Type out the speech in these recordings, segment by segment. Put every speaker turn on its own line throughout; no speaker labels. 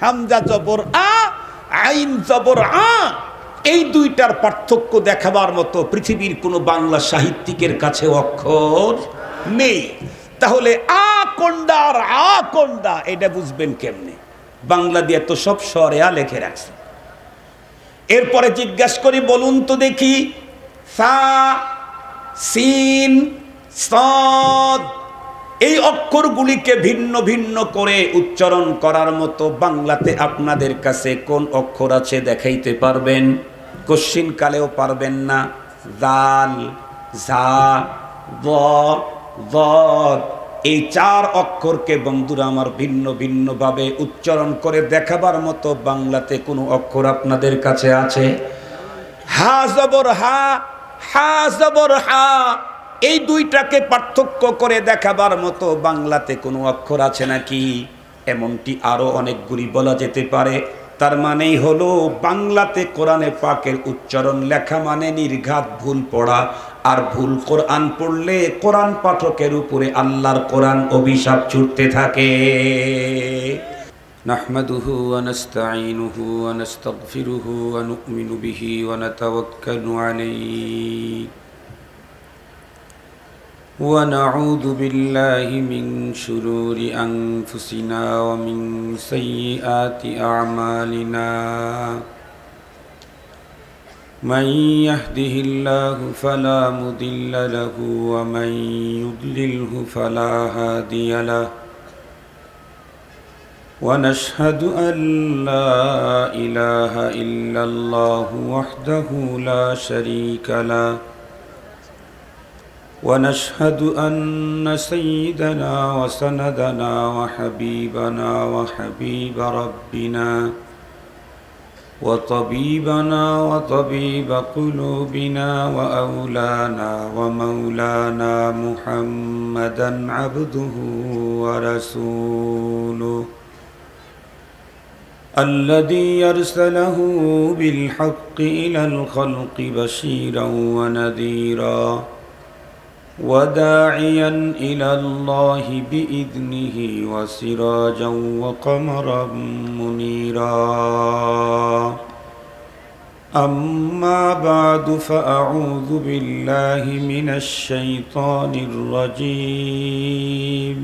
হামজা জবর আ, আইন জবর আ, এই দুইটার পার্থক্য দেখাবার মতো পৃথিবীর কোনো বাংলা সাহিত্যিকের কাছে অক্ষর নেই। তাহলে আ কোনটা আর আ কোনটা এটা বুঝবেন কেমনে? বাংলা দিয়ে তো সব স্বরে আ লিখে রাখছে। এরপরে জিজ্ঞাসা করি, বলুন তো দেখি, সা, সিন, সদ, এই অক্ষরগুলিকে ভিন্ন ভিন্ন করে উচ্চারণ করার মতো বাংলাতে আপনাদের কাছে কোন অক্ষর আছে দেখাইতে পারবেন? কোশ্চিন কালেও পারবেন না। জাল, ঝা, দ, দদ, এই চার অক্ষরকে বন্ধুরা আমার ভিন্ন ভিন্ন ভাবে উচ্চারণ করে দেখাবার মতো বাংলাতে কোনো অক্ষর আপনাদের কাছে আছে? হা জবর হা, হা জবর হা, এই দুইটাকে পার্থক্য করে দেখাবার মতো বাংলাতে কোনো অক্ষর আছে নাকি? এমনটি আরো অনেকগুলি বলা যেতে পারে। তার মানেই হলো বাংলাতে কোরআনে পাকের উচ্চারণ লেখা মানে নির্ঘাত ভুল পড়া, আর ভুল কোরআন পড়লে কোরআন পাঠকের উপরে আল্লাহর কোরআন অভিশাপ ছুটতে থাকে। নাহমাদুহু ওয়া নাস্তাঈনুহু ওয়া নাস্তাগফিরুহু ওয়া নু'মিনু বিহি ওয়া নাতাওয়াক্কালু আলাইহি ونعوذ بالله من شرور أنفسنا ومن سيئات أعمالنا من يهده الله فلا مضل له ومن يضلله فلا هادي له ونشهد أن لا إله إلا الله وحده لا شريك له ونشهد أن سيدنا وسندنا وحبيبنا وحبيب ربنا وطبيبنا وطبيب قلوبنا وأولانا ومولانا محمدا عبده ورسوله الذي أرسله بالحق إلى الخلق بشيرا ونذيرا وداعيا إلى الله بإذنه وسراجا وقمرا منيرا أما بعد فأعوذ بالله من الشيطان الرجيم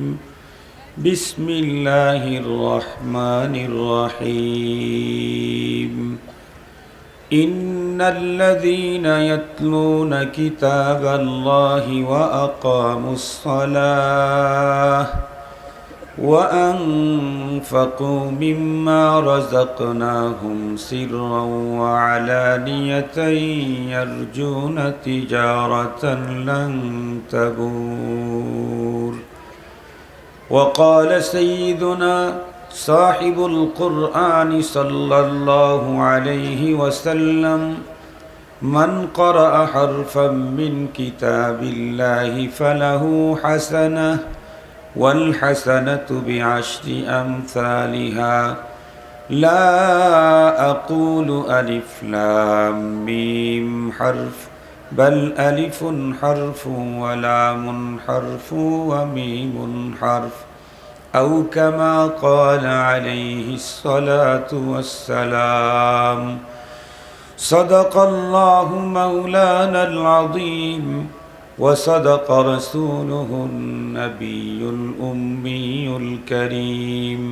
بسم الله الرحمن الرحيم إن الذين يتلون كتاب الله وأقاموا الصلاة وأنفقوا مما رزقناهم سرا وعلانية يرجون تجارة لن تبور. وقال سيدنا صاحب القرآن صلى الله عليه وسلم من قرأ حرفا من كتاب الله فله حسنة والحسنة بعشر أمثالها لا أقول ألف لام ميم حرف بل ألف حرف ولام حرف وميم حرف أو كما قال عليه الصلاة والسلام. صدق الله مولانا العظيم وصدق رسوله النبي الأمي الكريم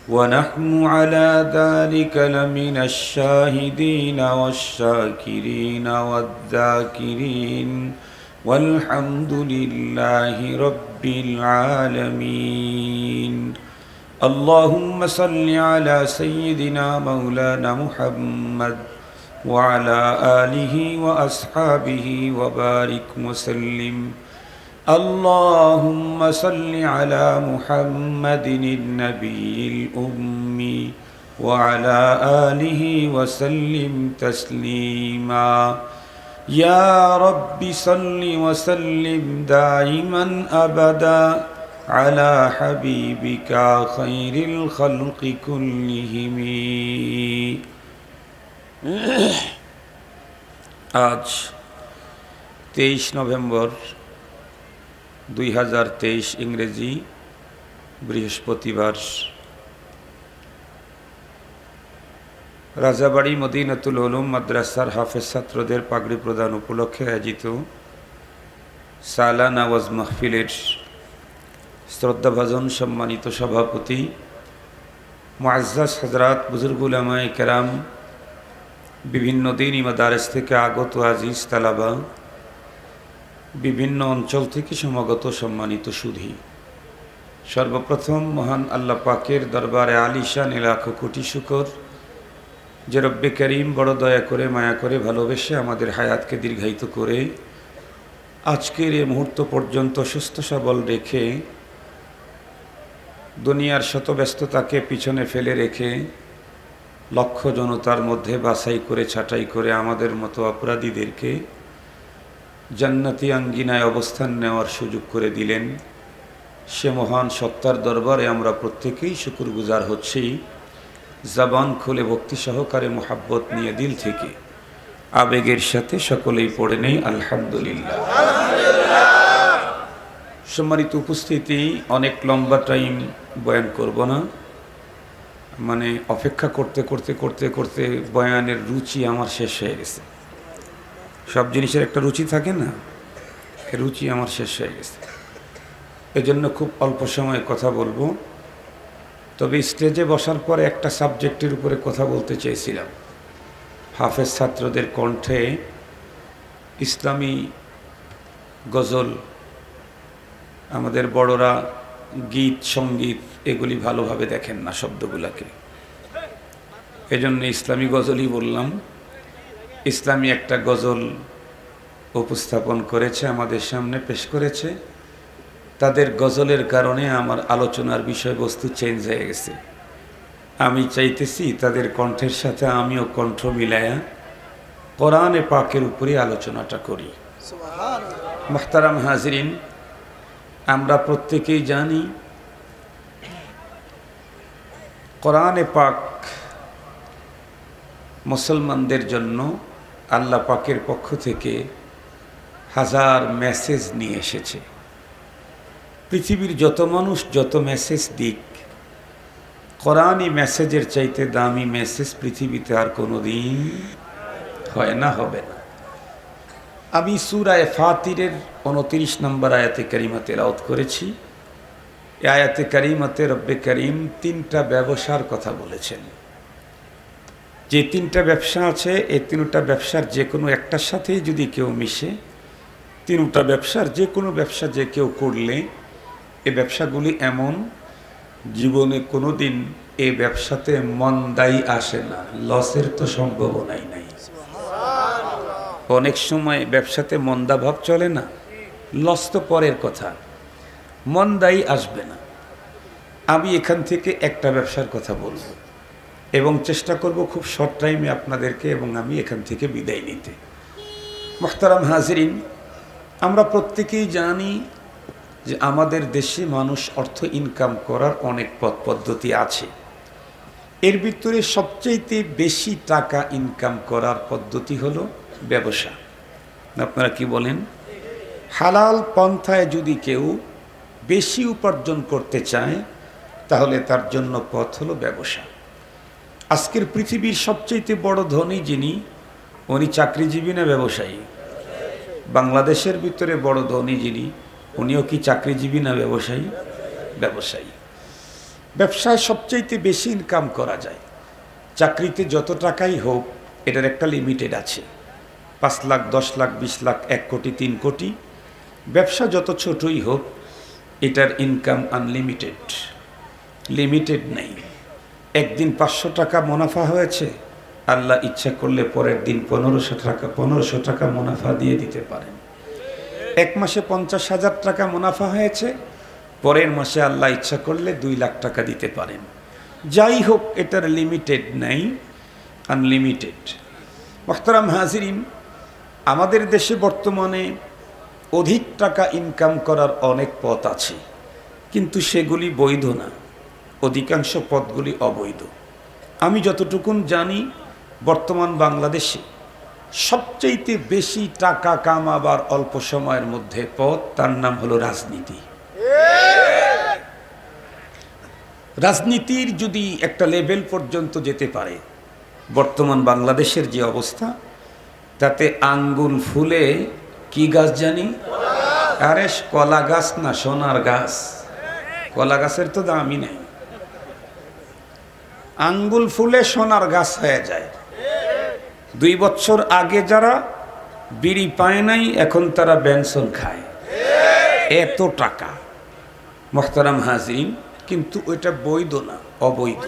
ونحن على ذلك لمن الشاهدين والشاكرين والذاكرين والحمد لله رب العالمين. اللهم صل على سيدنا مولانا محمد وعلى آله وأصحابه وبارك وسلم. اللهم صل على محمد النبي الأمي وعلى آله وسلم تسليما. يا رب صل وسلم دائما أبدا على حبيبك خير الخلق كلهم. আজ 23 নভেম্বর 2023 ইংরেজি বৃহস্পতিবার
রাজাবাড়ি মদিনাতুল উলুম মাদ্রাসার হাফেজ ছাত্রদের পাগড়ি প্রদান উপলক্ষে আয়োজিত সালানা ওয়াজ মাহফিলের শ্রদ্ধাভাজন সম্মানিত সভাপতি মুআজ্জাজ হযরত বুজুর্গ উলামায়ে কেরাম, বিভিন্ন দিনী মাদারেস থেকে আগত আজিজ তালাবা, বিভিন্ন অঞ্চল থেকে সমাগত সম্মানিত সুধী, সর্বপ্রথম মহান আল্লাহ পাকের দরবারে আলিশান লাখো কোটি শুকর যে রব্বে করিম বড় দয়া করে মায়া করে ভালোবেসে আমাদের হায়াতকে দীর্ঘায়িত করে আজকের এই মুহূর্ত পর্যন্ত সুস্থ সবল রেখে দুনিয়ার শত ব্যস্ততাকে পিছনে ফেলে রেখে লক্ষ জনতার মধ্যে বাছাই করে ছাঁটাই করে আমাদের মতো অপরাধীদেরকে জান্নাতি আঙ্গিনায় অবস্থান নেওয়ার সুযোগ করে দিলেন। সে মহান সত্তার দরবারে আমরা প্রত্যেকেই শুকরগুজার হচ্ছি। জবান খুলে ভক্তি সহকারে মোহাব্বত নিয়ে দিল থেকে আবেগের সাথে সকলেই পড়ে নেই আলহামদুলিল্লাহ। সম্মানিত উপস্থিতি, অনেক লম্বা টাইম বয়ান করব না, মানে অপেক্ষা করতে করতে করতে করতে বয়ানের রুচি আমার শেষ হয়ে গেছে। সব জিনিসের একটা রুচি থাকে না, রুচি আমার শেষ হয়ে গেছে। এজন্য খুব অল্প সময়ে কথা বলবো। তবে স্টেজে বসার পরে একটা সাবজেক্টের উপরে কথা বলতে চেয়েছিলাম। হাফেজ ছাত্রদের কণ্ঠে ইসলামী গজল, আমাদের বড়রা গীত সঙ্গীত এগুলি ভালোভাবে দেখেন না শব্দগুলাকে, এজন্য ইসলামী গজলই বললাম। ইসলামী একটা গজল উপস্থাপন করেছে, আমাদের সামনে পেশ করেছে। তাদের গজলের কারণে আমার আলোচনার বিষয়বস্তু চেঞ্জ হয়ে গেছে। আমি চাইতেছি তাদের কণ্ঠের সাথে আমিও কণ্ঠ মিলায়া কোরআনে পাকের উপরে আলোচনাটা করি। মুহতারাম হাজরিন, আমরা প্রত্যেকেই জানি কোরআনে পাক মুসলমানদের জন্য আল্লাহ পাকের পক্ষ থেকে হাজার মেসেজ নিয়ে এসেছে। পৃথিবীর যত মানুষ যত মেসেজ দিক, কোরআনী মেসেজের চাইতে দামি মেসেজ পৃথিবীতে আর কোনো দিন হয় না, হবে না। আমি সূরা ফাতিরের 29 নম্বর আয়াতে কারিমা তেলাওয়াত করেছি। এই আয়াতে কারিমাতে রব্বে করিম 3টা ব্যবসার কথা বলেছেন। যে 3টা ব্যবসা আছে, এই 3টা ব্যবসার যে কোনো একটার সাথেই যদি কেউ মিশে, 3টা ব্যবসার যে কোনো ব্যবসা যে কেউ করলে, এই ব্যবসাগুলি এমন জীবনে কোনো দিন এই ব্যবসাতে মন্দাই আসে না, লসের তো সম্ভাবনাই নাই। অনেক সময় ব্যবসাতে মন্দা ভাব চলে না, লস তো পরের কথা, মন্দাই আসবে না। আমি এখান থেকে একটা ব্যবসার কথা বলবো এবং চেষ্টা করব খুব শর্ট টাইমে আপনাদেরকে এবং আমি এখান থেকে বিদায় নিতে। মুহতারাম হাজরিন, আমরা প্রত্যেকেই জানি যে আমাদের দেশে মানুষ অর্থ ইনকাম করার অনেক পথ পদ্ধতি আছে। এর ভিতরে সবচেয়ে বেশি টাকা ইনকাম করার পদ্ধতি হলো ব্যবসা। আপনারা কি বলেন? হালাল পন্থায় যদি কেউ বেশি উপার্জন করতে চায় তাহলে তার জন্য পথ হলো ব্যবসা। আজকের পৃথিবীর সবচেয়ে বড় ধনী যিনি, উনি চাকরিজীবী না ব্যবসায়ী? বাংলাদেশের ভিতরে বড় ধনী যিনি, উনিও কি চাকরিজীবী না ব্যবসায়ী? ব্যবসায়ী। ব্যবসায় সবচেয়ে বেশি ইনকাম করা যায়। চাকরিতে যত টাকাই হোক, এটার একটা লিমিটেড আছে। 5 লাখ, 10 লাখ, 20 লাখ, 1 কোটি, 3 কোটি। ব্যবসা যত ছোটই হোক, এটার ইনকাম আনলিমিটেড, লিমিটেড নেই। একদিন 500 টাকা মুনাফা হয়েছে, আল্লাহ ইচ্ছা করলে পরের দিন 1500 টাকা মুনাফা দিয়ে দিতে পারেন। এক মাসে 50,000 টাকা মুনাফা হয়েছে, পরের মাসে আল্লাহ ইচ্ছা করলে 2 লাখ টাকা দিতে পারেন। যাই হোক, এটার লিমিটেড নাই, আনলিমিটেড। মুহতারাম হাজিরিন, আমাদের দেশে বর্তমানে অধিক টাকা ইনকাম করার অনেক পথ আছে, কিন্তু সেগুলি বৈধ না, অধিকাংশ পথগুলি অবৈধ। আমি যতটুকুন জানি, বর্তমান বাংলাদেশে সবচেয়ে বেশি টাকা কামাবার অল্প সময়ের মধ্যে পথ, তার নাম হলো রাজনীতি। রাজনীতির যদি একটা লেভেল পর্যন্ত যেতে পারে, বর্তমান বাংলাদেশের যে অবস্থা, তাতে আঙ্গুল ফুলে কি গাছ জানি? আরে কলা গাছ না, সোনার গাছ। কলা গাছের তো দামই নেই, আঙ্গুল ফুলে সোনার গাছ হয়ে যায়। 2 বছর আগে যারা বিড়ি পায় নাই, এখন তারা বেনসন খায়, এত টাকা। মোহতারাম হাজিরিন, কিন্তু ওইটা বৈধ না, অবৈধ।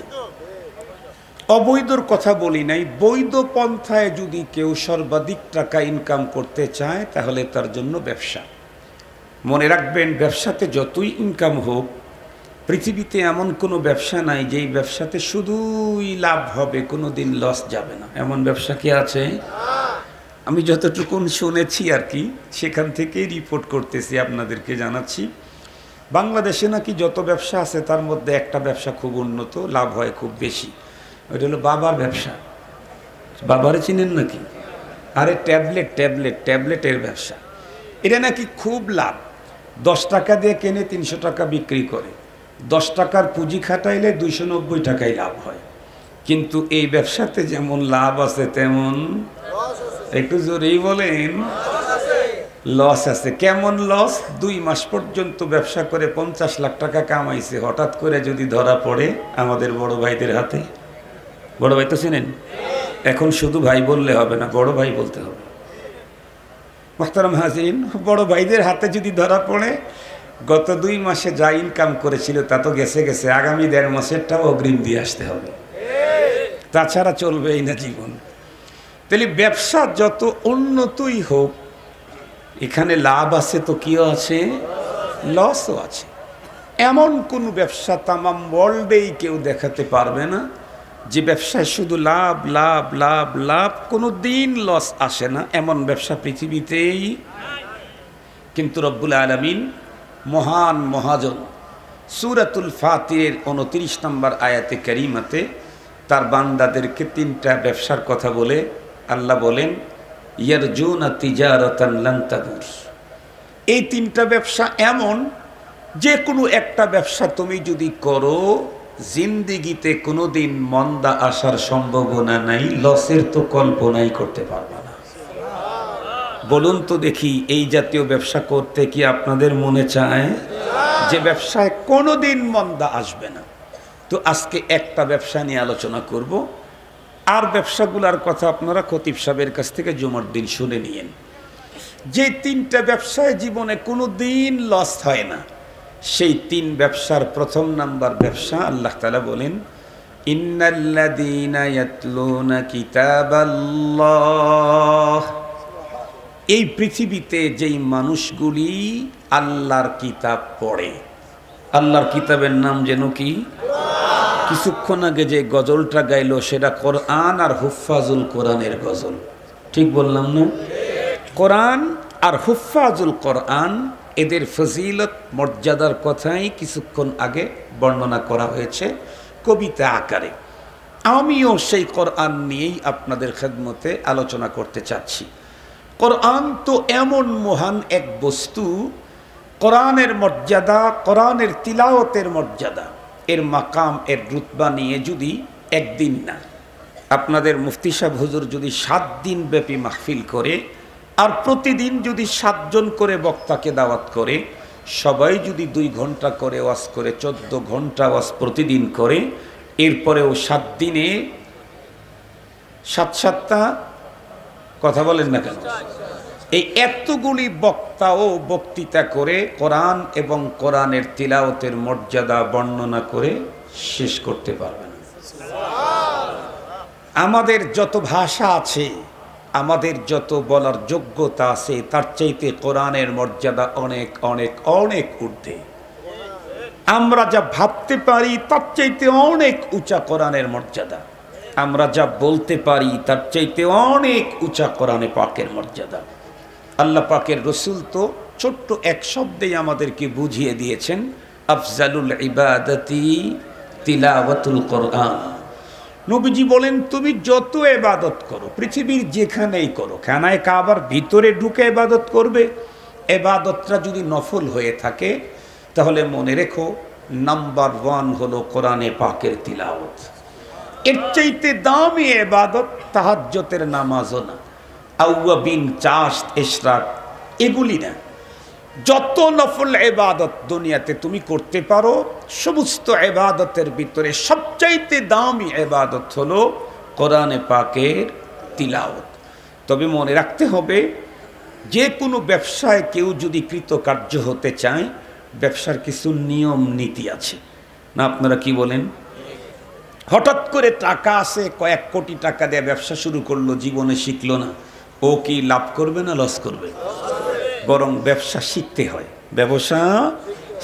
অবৈধর কথা বলি নাই, বৈধ পন্থায় যদি কেউ সর্বাধিক টাকা ইনকাম করতে চায় তাহলে তার জন্য ব্যবসা। মনে রাখবেন, ব্যবসাতে যতই ইনকাম হোক, পৃথিবীতে এমন কোনো ব্যবসা নাই যেই ব্যবসাতে শুধুই লাভ হবে, কোনো দিন লস যাবে না। এমন ব্যবসা কি আছে? আমি যতটুকুন শুনেছি আর কি, সেখান থেকেই রিপোর্ট করতেছি, আপনাদেরকে জানাচ্ছি। বাংলাদেশে নাকি যত ব্যবসা আছে তার মধ্যে একটা ব্যবসা খুব উন্নত, লাভ হয় খুব বেশি। ওইটা হলো বাবার ব্যবসা। বাবারে চিনেন নাকি? আরে ট্যাবলেটের ব্যবসা। এটা নাকি খুব লাভ। 10 টাকা দিয়ে কেনে 300 টাকা বিক্রি করে। 10 টাকার পুঁজি খাটাইলে 290 টাকাই লাভ হয়। কিন্তু এই ব্যবসাতে যেমন লাভ আছে তেমন, একটু জোরেই বলেন, লস আছে। কেমন লস? 2 মাস পর্যন্ত ব্যবসা করে 50 লাখ টাকা কামাইছে, হঠাৎ করে যদি ধরা পড়ে আমাদের বড় ভাইদের হাতে। বড় ভাই তো চেনেন? এখন শুধু ভাই বললে হবে না, বড় ভাই বলতে হবে। মোহতারাম হাজিরিন, বড় ভাইদের হাতে যদি ধরা পড়ে, গত 2 মাসে যা ইনকাম করেছিল তা তো গেছে, আগামী 1.5 মাসেরটাও অগ্রিম দিয়ে আসতে হবে, তাছাড়া চলবেই না জীবন। তাহলে ব্যবসা যত উন্নতই হোক, এখানে লাভ আছে তো কিও আছে, লসও আছে। এমন কোন ব্যবসা তামাম ওয়ার্ল্ডেই কেউ দেখাতে পারবে না যে ব্যবসায় শুধু লাভ লাভ লাভ লাভ, কোনো দিন লস আসে না, এমন ব্যবসা পৃথিবীতেই। কিন্তু রব্বুল আলামিন মহান মহাজন সূরাতুল ফাতিরের 29 নম্বর আয়াতে কারিমাতে তার বান্দাদেরকে 3টা ব্যবসার কথা বলে আল্লাহ বলেন, ইয়ারজুনা তিজারাতান লান তাদুর। এই 3টা ব্যবসা এমন, যে কোনো একটা ব্যবসা তুমি যদি করো, জিন্দিগিতে কোনোদিন মন্দা আসার সম্ভাবনা নাই, লসের তো কল্পনাই করতে পারবে না। বলুন তো দেখি, এই জাতীয় ব্যবসা করতে কি আপনাদের মনে চায় যে ব্যবসায় কোনোদিন মন্দা আসবে না? তো আজকে একটা ব্যবসা নিয়ে আলোচনা করব, আর ব্যবসাগুলোর কথা আপনারা খতিব সাহেবের কাছ থেকে জুমার দিন শুনে নিয়েন। যে 3টা ব্যবসায় জীবনে কোনো দিন লস হয় না, সেই 3 ব্যবসার প্রথম নাম্বার ব্যবসা আল্লাহ তাআলা বলেন, ইন্নাল্লাযীনা ইয়াতলুনা কিতাবাল্লাহ। এই পৃথিবীতে যেই মানুষগুলি আল্লাহর কিতাব পড়ে, আল্লাহর কিতাবের নাম যেন কি? কিছুক্ষণ আগে যে গজলটা গাইলো সেটা কোরআন আর হুফাজুল কোরআনের গজল, ঠিক বললাম না? কোরআন আর হুফাজুল কোরআন, এদের ফজিলত মর্যাদার কথাই কিছুক্ষণ আগে বর্ণনা করা হয়েছে কবিতা আকারে। আমিও সেই কোরআন নিয়েই আপনাদের খেদমতে আলোচনা করতে চাচ্ছি। কোরআন তো এমন মহান এক বস্তু, কোরআনের মর্যাদা, কোরআনের তিলাওয়াতের মর্যাদা, এর মাকাম, এর রুতবা নিয়ে যদি একদিন না, আপনাদের মুফতি সাহেব হুজুর যদি 7 দিন ব্যাপী মাহফিল করে, আর প্রতিদিন যদি 7 জন করে বক্তাকে দাওয়াত করে, সবাই যদি 2 ঘন্টা করে ওয়াজ করে, 14 ঘন্টা ওয়াজ প্রতিদিন করে, এরপরেও 7 দিনে 7টা কথা বলেন না কেন, এই এতগুলি বক্তাও বক্তৃতা করে কোরআন এবং কোরআনের তিলাওয়াতের মর্যাদা বর্ণনা করে শেষ করতে পারবে না। আমাদের যত ভাষা আছে, আমাদের যত বলার যোগ্যতা আছে, তার চাইতে কোরআনের মর্যাদা অনেক অনেক অনেক ঊর্ধ্বে। আমরা যা ভাবতে পারি তার চাইতে অনেক উঁচা কোরআনের মর্যাদা, আমরা যা বলতে পারি তার চাইতে অনেক উঁচা কোরআনে পাকের মর্যাদা। আল্লাহ পাকের রসুল তো ছোট্ট এক শব্দেই আমাদেরকে বুঝিয়ে দিয়েছেন, আফজালুল ইবাদতি তিলাওয়াতুল কোরআন। নবীজি বলেন, তুমি যত ইবাদত করো, পৃথিবীর যেখানেই করো, খানায় কাবার ভিতরে ঢুকে ইবাদত করবে, ইবাদতটা যদি নফল হয়ে থাকে, তাহলে মনে রেখো নাম্বার 1 হলো কোরআনে পাকের তিলাওয়াত।
এর চাইতে দামি ইবাদত তাহাজ্জুদের নামাজও না, আউয়াবিন, চাষ, ইশরাক, এগুলি না। যত নফল ইবাদত দুনিয়াতে তুমি করতে পারো, সমস্ত ইবাদতের ভিতরে সবচাইতে দামি ইবাদত হলো কোরআনে পাকের তিলাওয়াত। তবে মনে রাখতে হবে, যে কোনো ব্যবসায় কেউ যদি কৃতকার্য হতে চায়, ব্যবসার কিছু নিয়ম নীতি আছে না? আপনারা কি বলেন? হঠাৎ করে টাকা আসে, কয়েক কোটি টাকা দিয়ে ব্যবসা শুরু করলো, জীবনে শিখলো না, ও কি লাভ করবে না লস করবে? বরং ব্যবসা শিখতে হয়, ব্যবসা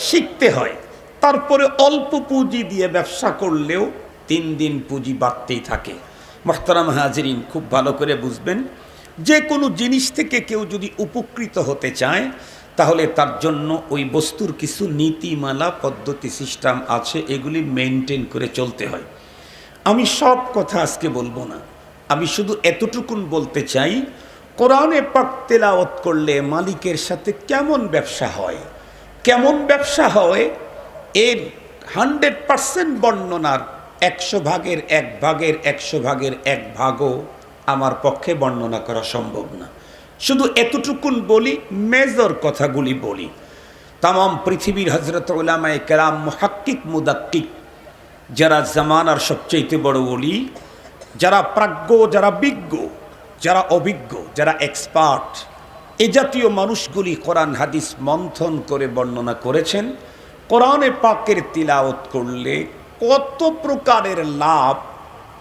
শিখতে হয়। তারপরে অল্প পুঁজি দিয়ে ব্যবসা করলেও 3 দিন পুঁজি বাড়তেই থাকে। মুহতারাম হাজিরিন, খুব ভালো করে বুঝবেন, যে কোনো জিনিস থেকে কেউ যদি উপকৃত হতে চায়, তাহলে তার জন্য ওই বস্তুর কিছু নীতিমালা, পদ্ধতি, সিস্টেম আছে, এগুলি মেনটেন করে চলতে হয়। আমি সব কথা আজকে বলবো না, আমি শুধু এতটুকুন বলতে চাই, কোরআনে পাক তেলাওয়াত করলে মালিকের সাথে কেমন ব্যবসা হয়, কেমন ব্যবসা হয়, এর 100% বর্ণনার 100 ভাগের 1 ভাগের 100 ভাগের 1 ভাগও আমার পক্ষে বর্ণনা করা সম্ভব না। শুধু এতটুকুন বলি, মেজর কথাগুলি বলি। তামাম পৃথিবীর হযরত উলামায়ে কেরাম, মুহাক্কিক, মুদাক্কিক, যারা জামানার সবচেয়ে বড় ওলি, যারা প্রাজ্ঞ, যারা বিজ্ঞ, যারা অভিজ্ঞ, যারা এক্সপার্ট, এ জাতীয় মানুষগুলি কোরআন হাদিস মন্থন করে বর্ণনা করেছেন, কোরআনে পাকের তিলাওয়াত করলে কত প্রকারের লাভ,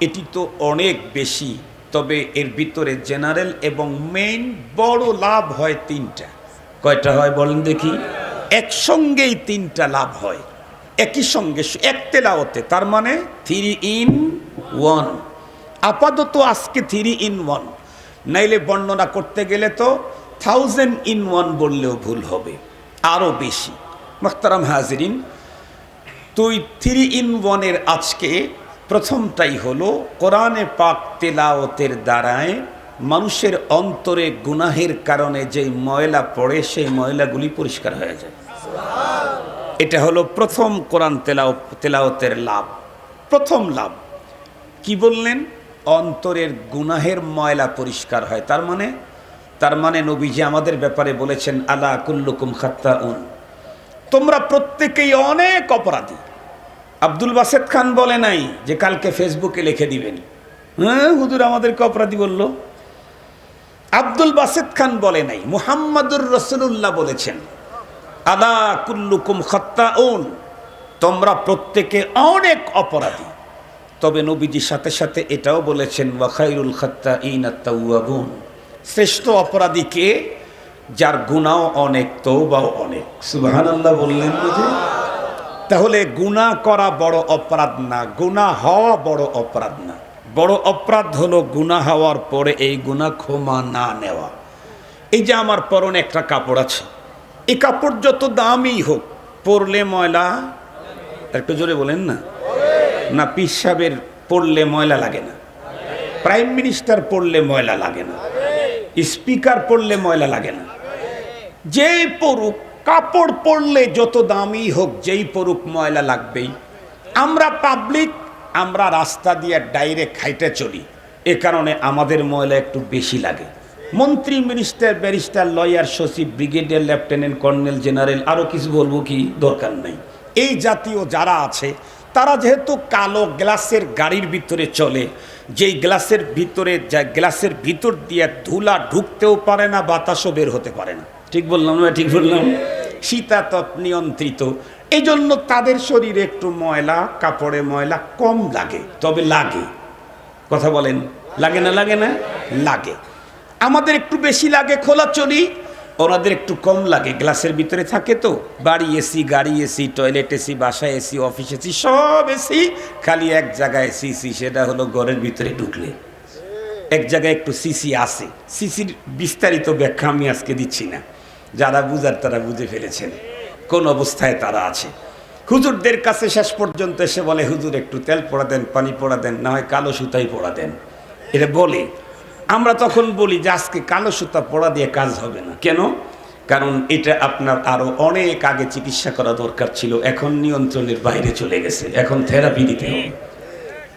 এটি তো অনেক বেশি। তবে এর ভিতরে জেনারেল এবং মেইন বড় লাভ হয় 3টা। কয়টা হয় বলেন দেখি? একসঙ্গেই 3টা লাভ হয় একই সঙ্গে, এক তেলাওয়াতে। তার মানে 3 in 1। আপাতত আজকে 3 in 1, নাইলে বর্ণনা করতে গেলে তো 1000 in 1 বললেও ভুল হবে, আরও বেশি। মুহতারাম হাজিরিন, তুই 3 in 1 এর আজকে প্রথমটাই হলো কোরআনে পাক তেলাওয়াতের দ্বারায় মানুষের অন্তরে গুনাহের কারণে যে ময়লা পড়ে, সেই ময়লাগুলি পরিষ্কার হয়ে যায়। এটা হলো প্রথম কোরআন তেলাওয়াতের লাভ, প্রথম লাভ। কি বললেন? অন্তরের গুনাহের ময়লা পরিষ্কার হয়। তার মানে নবীজি আমাদের ব্যাপারে বলেছেন, আলা কুল্লুকুম খাত্তাউন, তোমরা প্রত্যেকেই অনেক অপরাধী। আব্দুল বাসেত খান বলে নাই যে কালকে ফেসবুকে লিখে দিবেন, হ্যাঁ হুজুর আমাদেরকে অপরাধী বললো। আব্দুল বাসেত খান বলে নাই, মুহাম্মাদুর রাসূলুল্লাহ বলেছেন, আলা কুল্লুকুম খাত্তাউন, তোমরা প্রত্যেকে অনেক অপরাধী। তবে নবীজির সাথে সাথে এটাও বলেছেন, ওয়া খায়রুল খাত্তাইন আত-তাওয়াবুন, শ্রেষ্ঠ অপরাধী কে? যার গুনাহও অনেক, তওবাও অনেক। সুবহানাল্লাহ বললেন বুঝি? তাহলে গুনাহ করা বড় অপরাধ না, গুনাহ হওয়া বড় অপরাধ না। বড় অপরাধ হলো গুনাহ হওয়ার পরে এই গুনাহ ক্ষমা না নেওয়া। এই যে আমার পরনে একটা কাপড় আছে, এই কাপড় যত দামি হোক, পরলে ময়লা, একটু জোরে বলেন না, না পীর সাহেবের পরলে ময়লা লাগে না, প্রাইম মিনিস্টার পরলে ময়লা লাগে না, স্পিকার পরলে ময়লা লাগে না। যেই পরুক, কাপড় পরলে যত দামি হোক, যেই পরুক ময়লা লাগবেই। আমরা পাবলিক, আমরা রাস্তা দিয়ে ডাইরেক্ট হাইটে চলি, এ কারণে আমাদের ময়লা একটু বেশি লাগে। মন্ত্রী, মিনিস্টার, ব্যারিস্টার, লয়ার, সচিব, ব্রিগেডিয়ার, লেফটেন্যান্ট, কর্নেল, জেনারেল, আরও কিছু বলবো কি দরকার নেই। এই জাতীয় যারা আছে, তারা যেহেতু কালো গ্লাসের গাড়ির ভিতরে চলে, যেই গ্লাসের ভিতরে, যা গ্লাসের ভিতর দিয়ে ধুলা ঢুকতেও পারে না, বাতাসও বের হতে পারে না। ঠিক বললাম না? ঠিক বললাম? শীতাতপ নিয়ন্ত্রিত, এই জন্য তাদের শরীরে একটু ময়লা, কাপড়ে ময়লা কম লাগে, তবে লাগে। কথা বলেন, লাগে না? লাগে না? লাগে। আমাদের একটু বেশি লাগে, খোলা চলি, ওনাদের একটু কম লাগে, গ্লাসের ভিতরে থাকে তো। বাড়ি এসি, গাড়ি এসি, টয়লেট এসি, বাসায় এসি, অফিস এসি, সব এসি, খালি এক জায়গায় সিসি, সেটা হলো ঘরের ভিতরে ঢুকলে এক জায়গায় একটু সিসি আছে। সিসির বিস্তারিত ব্যাখ্যা আমি আজকে দিচ্ছি না, যারা বুঝার তারা বুঝে ফেলেছেন কোন অবস্থায় তারা আছে। হুজুরদের কাছে শেষ পর্যন্ত এসে বলে, হুজুর একটু তেল পড়া দেন, পানি পড়া দেন, না হয় কালো সুতাই পড়া দেন, এটা বলে। আমরা তখন বলি যে আজকে কালো সুতা পড়া দিয়ে কাজ হবে না। কেন? কারণ এটা আপনার আরো অনেক আগে চিকিৎসা করা দরকার ছিল, এখন নিয়ন্ত্রণের বাইরে চলে গেছে, এখন থেরাপি দিতে হবে।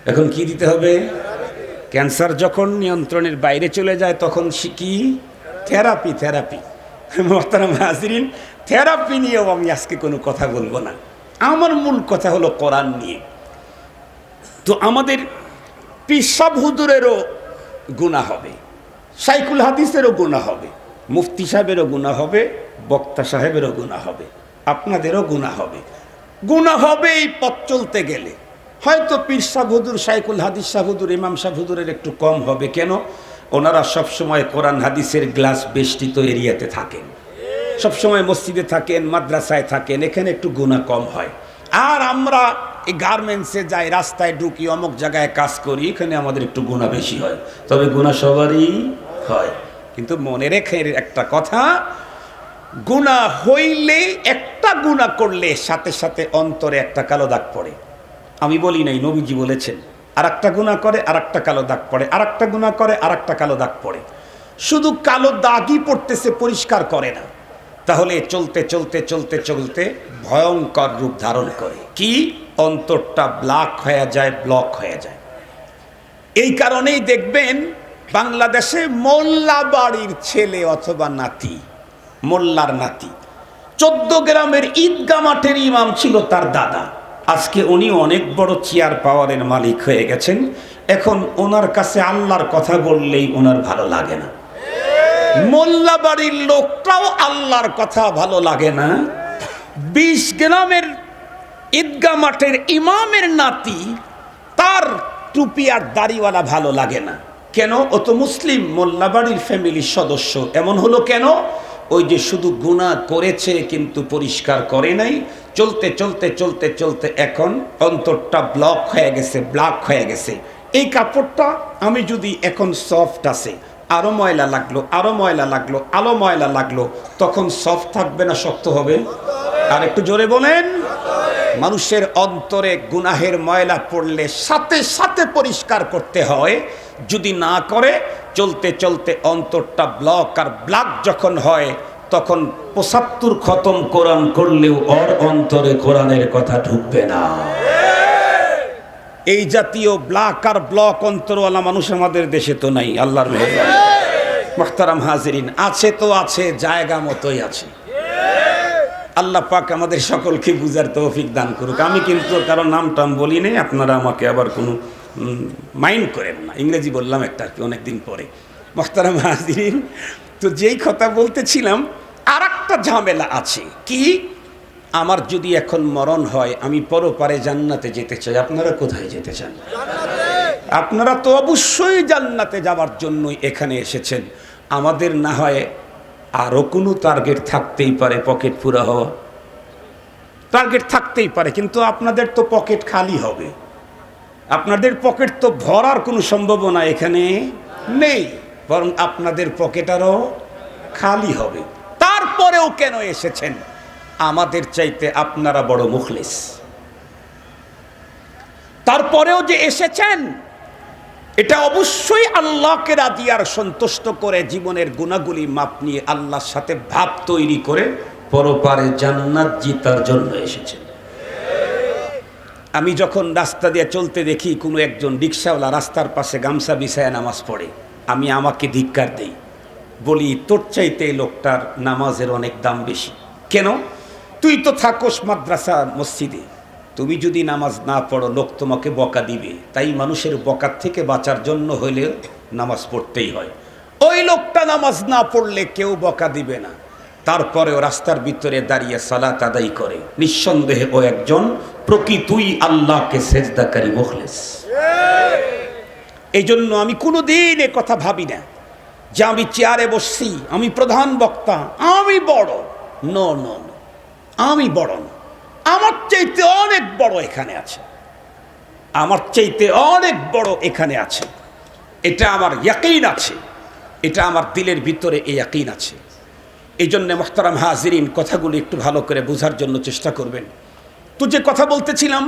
এখন কি দিতে হবে? ক্যান্সার যখন নিয়ন্ত্রণের বাইরে চলে যায় তখন কি? থেরাপি। মোহতারাম হাজিরিন, থেরাপি নিয়েও আমি আজকে কোনো কথা বলবো না। আমার মূল কথা হলো কোরআন নিয়ে। তো আমাদের পীর সাহেব হুজুরেরও গুনাহ হবে, শাইখুল হাদিসেরও গুনাহ হবে, মুফতি সাহেবেরও গুনাহ হবে, বক্তা সাহেবেরও গুনাহ হবে, আপনাদেরও গুনাহ হবে। গুনাহ হবে এই পথ চলতে গেলে। হয়তো পীর সাহেব হুজুর, শাইখুল হাদিস সাহেব হুজুর, ইমাম সাহেব হুজুরের একটু কম হবে। কেন? ওনারা সবসময় কোরআন হাদিসের গ্লাস বেষ্টিত এরিয়াতে থাকেন, সবসময় মসজিদে থাকেন, মাদ্রাসায় থাকেন, এখানে একটু গুনাহ কম হয়। আর আমরা এই গার্মেন্টসে যাই, রাস্তায় ঢুকি, অমুক জায়গায় কাজ করি, এখানে আমাদের একটু গুনাহ বেশি হয়। তবে গুনাহ সবারই হয়। কিন্তু মনে রেখে একটা কথা, গুনাহ হইলে, একটা গুনাহ করলে সাথে সাথে অন্তরে একটা কালো দাগ পড়ে। আমি বলি নাই, নবীজি বলেছেন। আর একটা গুনাহ করে আর একটা কালো দাগ পড়ে, আর একটা গুনাহ করে আর একটা কালো দাগ পড়ে। শুধু কালো দাগই পড়তেছে, পরিষ্কার করে না। তাহলে চলতে চলতে চলতে চলতে ভয়ঙ্কর রূপ ধারণ করে। কি? অন্তরটা ব্লক হয়ে যায়। এই কারণেই দেখবেন বাংলাদেশে মোল্লা বাড়ির ছেলে অথবা নাতি, মোল্লার নাতি 14 গ্রামের ঈদগাহ মাঠের ইমাম ছিল তার দাদা। আজকে উনি অনেক বড় চেয়ার পাওয়ারের মালিক হয়ে গেছেন। এখন ওনার কাছে আল্লাহর কথা বললেই ওনার ভালো লাগে না। মোল্লা বাড়ির লোকটাও আল্লাহর কথা ভালো লাগে না। 20 গ্রামের ঈদগাহ মাঠের ইমামের নাতি, তার টুপি আর দাড়িওয়ালা ভালো লাগে না। কেন? ও তো মুসলিম, মোল্লা বাড়ির ফ্যামিলির সদস্য। এমন হলো কেন? ওই যে শুধু গুনাহ করেছে কিন্তু পরিষ্কার করে নাই। চলতে চলতে চলতে চলতে এখন অন্তরটা ব্লক হয়ে গেছে। এই কাপড়টা আমি যদি এখন সফট আছে, আরো ময়লা লাগলো, তখন সফট থাকবে না শক্ত হবে? আর একটু জোরে বলেন। মানুষের অন্তরে গুনাহের ময়লা পড়লে সাথে সাথে পরিষ্কার করতে হয়। যদি না করে, চলতে চলতে অন্তরটা ব্লক যখন হয়, তখন 75 খতম কোরআন করলেও ওর অন্তরে কোরআনের কথা ঢুকবে না। এই জাতীয় ব্লক অন্তরওয়ালা মানুষ আমাদের দেশে তো নাই, আল্লাহর মেহেরবানি। মুহতারাম হাজিরিন, আছে তো আছে, জায়গা মতোই আছে। আল্লাহ পাক আমাদের সকলকে বুঝার তৌফিক দান করুক। আমি কিন্তু কারো নাম টাম বলি নেই, আপনারা আমাকে আবার কোনো মাইন্ড করেন না। ইংরেজি বললাম একটা অনেকদিন পরে। মুহতারাম হাজিরিন, তো যেই কথা বলতেছিলাম, আর একটা ঝামেলা আছে। কি? আমার যদি এখন মরণ হয়, আমি পরপারে জান্নাতে যেতে চাই। আপনারা কোথায় যেতে চান? আপনারা তো অবশ্যই জান্নাতে যাওয়ার জন্যই এখানে এসেছেন। আমাদের না হয় আরও কোনো টার্গেট থাকতেই পারে, পকেট পুরা হওয়া টার্গেট থাকতেই পারে, কিন্তু আপনাদের তো পকেট খালি হবে। আপনাদের পকেট তো ভরার কোনো সম্ভাবনা এখানে নেই, বরং আপনাদের পকেট আরও খালি হবে। তারপরেও কেন এসেছেন? আমাদের চাইতে আপনারা বড় মুখলিস। তারপরেও যে এসেছেন, এটা অবশ্যই আল্লাহকে রাজি আর সন্তুষ্ট করে, জীবনের গুনাহগুলি মাপ নিয়ে আল্লাহর সাথে ভাব তৈরি করে পরপারে জান্নাত জিতার জন্য এসেছেন। আমি যখন রাস্তা দিয়ে চলতে দেখি কোনো একজন রিকশাওয়ালা রাস্তার পাশে গামছা বিছায় নামাজ পড়ে, আমি আমাকে ধিক্কার দেই, বলি তোর চাইতে এই লোকটার নামাজের অনেক দাম বেশি। কেন? তুই তো থাকোস মাদ্রাসা মসজিদে, তুমি যদি নামাজ না পড়ো লোক তোমাকে বকা দিবে। তাই মানুষের বকার থেকে বাঁচার জন্য হইলে নামাজ পড়তেই হয়। ওই লোকটা নামাজ না পড়লে কেউ বকা দিবে না, তারপরেও রাস্তার ভিতরে দাঁড়িয়ে সালাত আদায় করে। নিঃসন্দেহে ও একজন প্রকৃতই আল্লাহকে সেজদাকারী মুখলিস। এই জন্য আমি কোনোদিন এ কথা ভাবি না যে আমি চেয়ারে বসছি, আমি প্রধান বক্তা, আমি বড়। নো, আমি বড় না। আমার চাইতে অনেক বড় এখানে আছে, এটা আমার ইয়াকিন আছে, এটা আমার দিলের ভিতরে এই ইয়াকিন আছে। এই জন্য মুহতারাম হাজিরিন, কথাগুলো একটু ভালো করে বোঝার জন্য চেষ্টা করবেন। তো যে কথা বলতেছিলাম,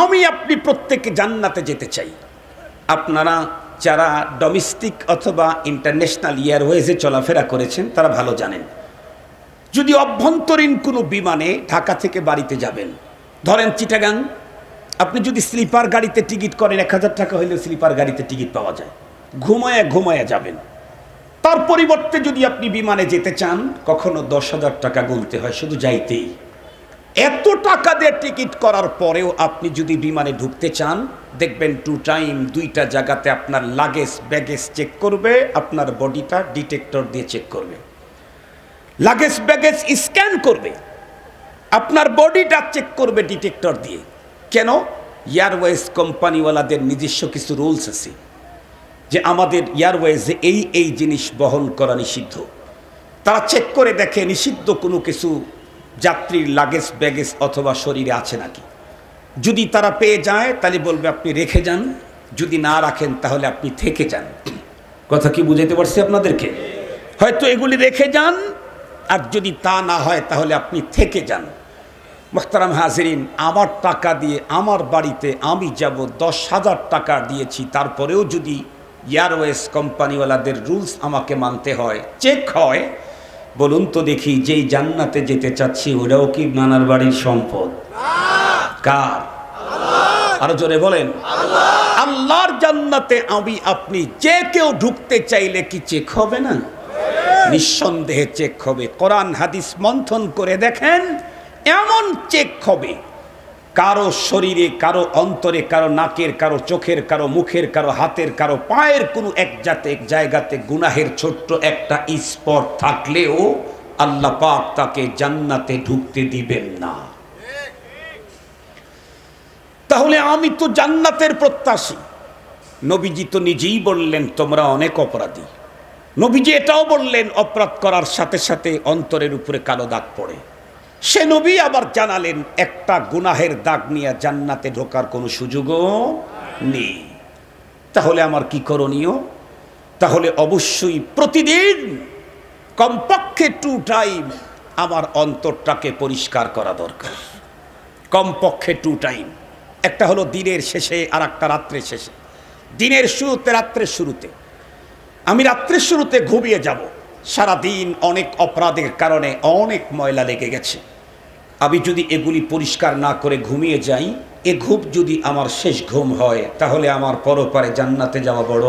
আমি আপনি প্রত্যেকে জান্নাতে যেতে চাই। আপনারা যারা ডোমেস্টিক অথবা ইন্টারন্যাশনাল এয়ারওয়েজে চলাফেরা করেছেন তারা ভালো জানেন, যদি অভ্যন্তরীণ কোনো বিমানে ঢাকা থেকে বাড়িতে যাবেন, ধরেন চিটাগাং,
আপনি যদি স্লিপার গাড়িতে টিকিট করেন 1000 টাকা হইলেও স্লিপার গাড়িতে টিকিট পাওয়া যায়, ঘুমায়া ঘুমায়া যাবেন। তার পরিবর্তে যদি আপনি বিমানে যেতে চান, কখনো 10,000 টাকা গুনতে হয় শুধু যাইতেই। এত টাকা দিয়ে টিকিট করার পরেও আপনি যদি বিমানে ঢুকতে চান, দেখবেন 2 টাইম 2টা জায়গাতে আপনার ব্যাগেজ চেক করবে, আপনার বডিটা ডিটেক্টর দিয়ে চেক করবে, ব্যাগেজ স্ক্যান করবে, আপনার বডিটা চেক করবে ডিটেক্টর দিয়ে। কেন? এয়ারওয়েজ কোম্পানিওয়ালাদের নিজস্ব কিছু রুলস আছে যে আমাদের এয়ারওয়েজে এই জিনিস বহন করা নিষিদ্ধ। তারা চেক করে দেখে নিষিদ্ধ কোনো কিছু যাত্রীর ব্যাগেজ অথবা শরীরে আছে নাকি। যদি তারা পেয়ে যায় তাহলে বলবে আপনি রেখে যান, যদি না রাখেন তাহলে আপনি থেকে যান। কথা কি বুঝাইতে পারছি আপনাদেরকে? হয়তো এগুলি রেখে যান, আর যদি তা না হয় তাহলে আপনি থেকে যান। মোহতারাম হাজিরিন, আমার টাকা দিয়ে আমার বাড়িতে আমি যাব, 10,000 টাকা দিয়েছি, তারপরেও যদি এয়ারওয়েজ কোম্পানিওয়ালাদের রুলস আমাকে মানতে হয়, চেক হয়, বলুন তো দেখি, যেই জান্নাতে যেতে চাচ্ছি ওরাও কি নানার বাড়ির সম্পদ? কার? আরো জোরে বলেন। আল্লাহর জান্নাতে আমি আপনি যে কেউ ঢুকতে চাইলে কি চেক হবে না? নিঃসন্দেহে চেক হবে। কোরআন হাদিস মন্থন করে দেখেন, এমন চেক হবে, কারো শরীরে, কারো অন্তরে, কারো নাকের, কারো চোখের, কারো মুখের, কারো হাতের, কারো পায়ের কোনো এক জায়গাতে গুনাহের ছোট্ট একটা স্পট থাকলেও আল্লাহ পাক তাকে জান্নাতে ঢুকতে দিবেন না। তাহলে আমি তো জান্নাতের প্রত্যাশী। নবীজি তো নিজেই বললেন তোমরা অনেক অপরাধী। নবীজি এটাও বললেন অপরাধ করার সাথে সাথে অন্তরের উপরে কালো দাগ পড়ে। সে নবী আবার জানালেন একটা গুনাহের দাগ নিয়ে জান্নাতে ঢোকার কোনো সুযোগও নেই। তাহলে আমার কি করণীয়? তাহলে অবশ্যই প্রতিদিন কমপক্ষে 2 টাইম আমার অন্তরটাকে পরিষ্কার করা দরকার। কমপক্ষে 2 টাইম। একটা হলো দিনের শেষে, আর একটা রাত্রের শেষে। দিনের শুরুতে, রাত্রের শুরুতে। আমি রাত্রের শুরুতে ঘুমিয়ে যাব, সারাদিন অনেক অপরাধের কারণে অনেক ময়লা লেগে গেছে। আমি যদি এগুলি পরিষ্কার না করে ঘুমিয়ে যাই, এ ঘুম যদি আমার শেষ ঘুম হয়, তাহলে আমার পরপারে জান্নাতে যাওয়া বড়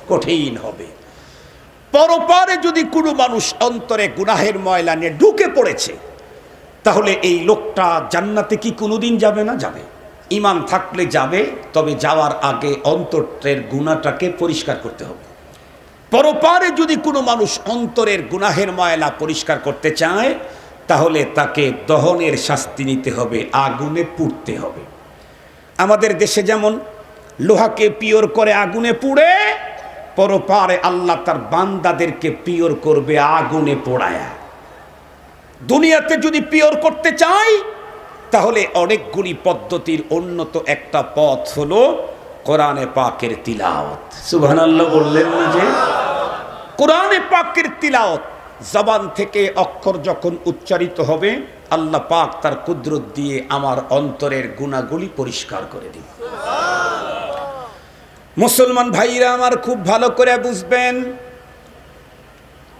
কঠিন হবে। পরপারে যদি কোনো মানুষ অন্তরে গুনাহের ময়লা নিয়ে ঢুকে পড়েছে, তাহলে এই লোকটা জান্নাতে কি কোনোদিন যাবে না? যাবে। ঈমান থাকলে যাবে, তবে যাওয়ার আগে অন্তরের গুনাহটাকে পরিষ্কার করতে হবে। পরপারে যদি কোনো মানুষ অন্তরের গুনাহের ময়লা পরিষ্কার করতে চায়, তাহলে তাকে দহনের শাস্তি নিতে হবে, আগুনে পুড়তে হবে। আমাদের দেশে যেমন লোহাকে পিওর করে আগুনে পুড়ে, পরপারে আল্লাহ তার বান্দাদেরকে পিওর করবে আগুনে পোড়ায়া। দুনিয়াতে যদি পিওর করতে চাই, তাহলে অনেকগুলি পদ্ধতির অন্যত একটা পথ হলো কোরআনে পাকের তিলাওয়াত। সুবহানাল্লাহ বললেন না যে? কোরআনে পাকের তিলাওয়াত, জবান থেকে অক্ষর যখন উচ্চারিত হবে, আল্লাহ পাক তার কুদরত দিয়ে আমার অন্তরের গুনাহগুলি পরিষ্কার করে দিবে। মুসলমান ভাইরা আমার খুব ভালো করে বুঝবেন,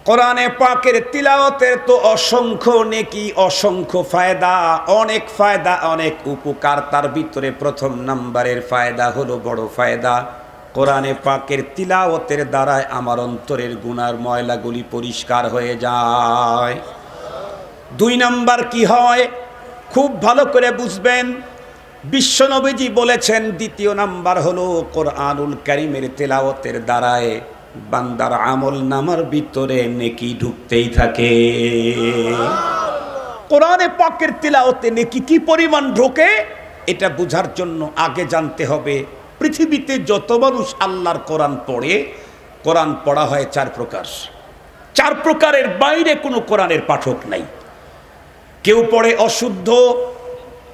কোরআনে পাকের তিলাওয়াতের তো অসংখ্য নেকি, অসংখ্য ফায়দা, অনেক ফায়দা, অনেক উপকার। তার ভিতরে প্রথম নাম্বারের ফায়দা হলো, বড় ফায়দা, কোরআনে পাকের তিলাওয়াতের দ্বারায় আমার অন্তরের গুনার ময়লাগুলি পরিষ্কার হয়ে যায়। 2 নাম্বার কি হয় খুব ভালো করে বুঝবেন, বিশ্বনবীজি বলেছেন, দ্বিতীয় নাম্বার হলো কোরআনুল কারীমের তিলাওয়াতের দ্বারায় বান্দার আমল নামার ভিতরে নেকি ঢুকতেই থাকে। কোরআনে পাকের তিলাওয়াতে নেকি কি পরিমাণ ঢোকে, এটা বোঝার জন্য আগে জানতে হবে পৃথিবীতে যত মানুষ আল্লাহর কোরআন পড়ে, কোরআন পড়া হয় 4 প্রকার। 4 প্রকারের বাইরে কোনো কোরআনের পাঠক নাই। কেউ পড়ে অশুদ্ধ,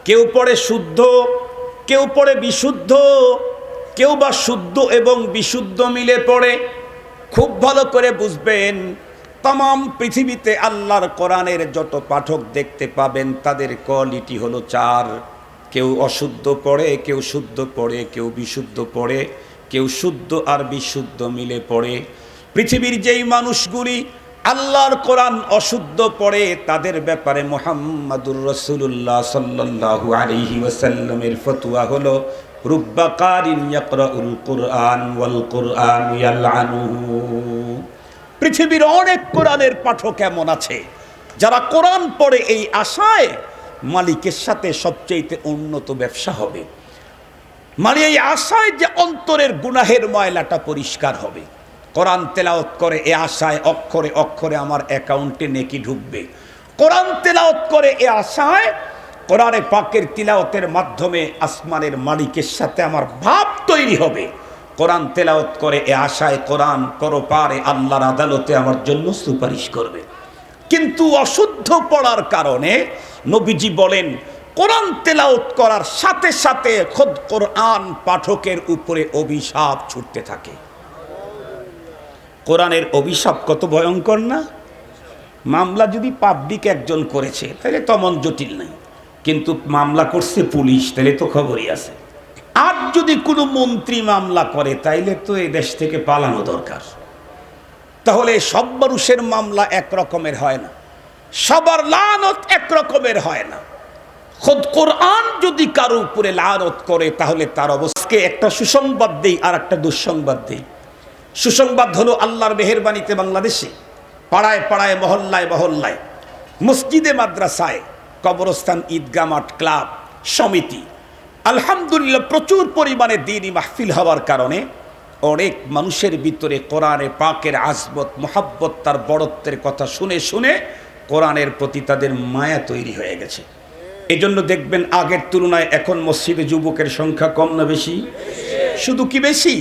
কেউ পড়ে শুদ্ধ, কেউ পড়ে বিশুদ্ধ, কেউ বা শুদ্ধ এবং বিশুদ্ধ মিলে পড়ে। খুব ভালো করে বুঝবেন, तमाम পৃথিবীতে আল্লাহর কোরআনের যত পাঠক দেখতে পাবেন, তাদের কোয়ালিটি হলো 4। কেউ অশুদ্ধ পড়ে, কেউ শুদ্ধ পড়ে, কেউ বিশুদ্ধ পড়ে, কেউ শুদ্ধ আর বিশুদ্ধ মিলে পড়ে। পৃথিবীর যেই মানুষগুলি আল্লাহর কোরআন অশুদ্ধ পড়ে তাদের ব্যাপারে মুহাম্মাদুর রাসূলুল্লাহ সাল্লাল্লাহু আলাইহি ওয়াসাল্লামের ফতোয়া হলো রুব্বা কারিন ইয়াকরাউল কুরআন ওয়াল কুরআন ইয়ালআনুহু। পৃথিবীর অনেক কোরআনের পাঠক এমন আছে যারা কোরআন পড়ে এই আশায় মালিকের সাথে সবচেয়ে উন্নত ব্যবসা হবে, মানে এই আশায় যে অন্তরের গুনাহের ময়লাটা পরিষ্কার হবে। কোরআন তেলাওয়াত করে এ আশায় অক্ষরে অক্ষরে আমার অ্যাকাউন্টে নেকি ঢুকবে। কোরআন তেলাওয়াত করে এ আশায় কোরআনে পাকের তিলাওয়াতের মাধ্যমে আসমানের মালিকের সাথে আমার ভাব তৈরি হবে। কোরআন তেলাওয়াত করে এ আশায় কোরআন পরপারে আল্লাহর আদালতে আমার জন্য সুপারিশ করবে। কিন্তু অশুদ্ধ পড়ার কারণে নবীজি বলেন কোরআন তেলাওয়াত করার সাথে সাথে খোদ কোরআন পাঠকের উপরে অভিশাপ ছুটতে থাকে। কোরআনের অভিশাপ কত ভয়ঙ্কর না? মামলা যদি পাবলিক একজন করেছে তাহলে তেমন জটিল নাই, কিন্তু মামলা করছে পুলিশ, তাহলে তো খবরই আছে। আর যদি কোনো মন্ত্রী মামলা করে তাইলে তো এই দেশ থেকে পালানো দরকার। তাহলে সব মানুষের মামলা এক রকমের হয় না, সবার লানত এক রকমের হয় না। খোদ কোরআন যদি কারো উপরে লানত করে তাহলে তার অবস্থাকে একটা সুসংবাদ দেই আর একটা দুঃসংবাদ দেই। সুসংবাদ হলো আল্লাহর মেহেরবানিতে বাংলাদেশে পাড়ায় পাড়ায় মহল্লায় মহল্লায় মসজিদে মাদ্রাসায় কবরস্থান ঈদগাহ মাঠ ক্লাব সমিতি আলহামদুলিল্লাহ প্রচুর পরিমাণে দ্বীনি মাহফিল হওয়ার কারণে অনেক মানুষের ভিতরে কোরআনে পাকের আজমত মোহাব্বত তার বড়ত্বের কথা শুনে শুনে কোরআনের প্রতি তাদের মায়া তৈরি হয়ে গেছে। এই জন্য দেখবেন আগের তুলনায় এখন মসজিদে যুবকের সংখ্যা কম না বেশি? শুধু কি বেশি,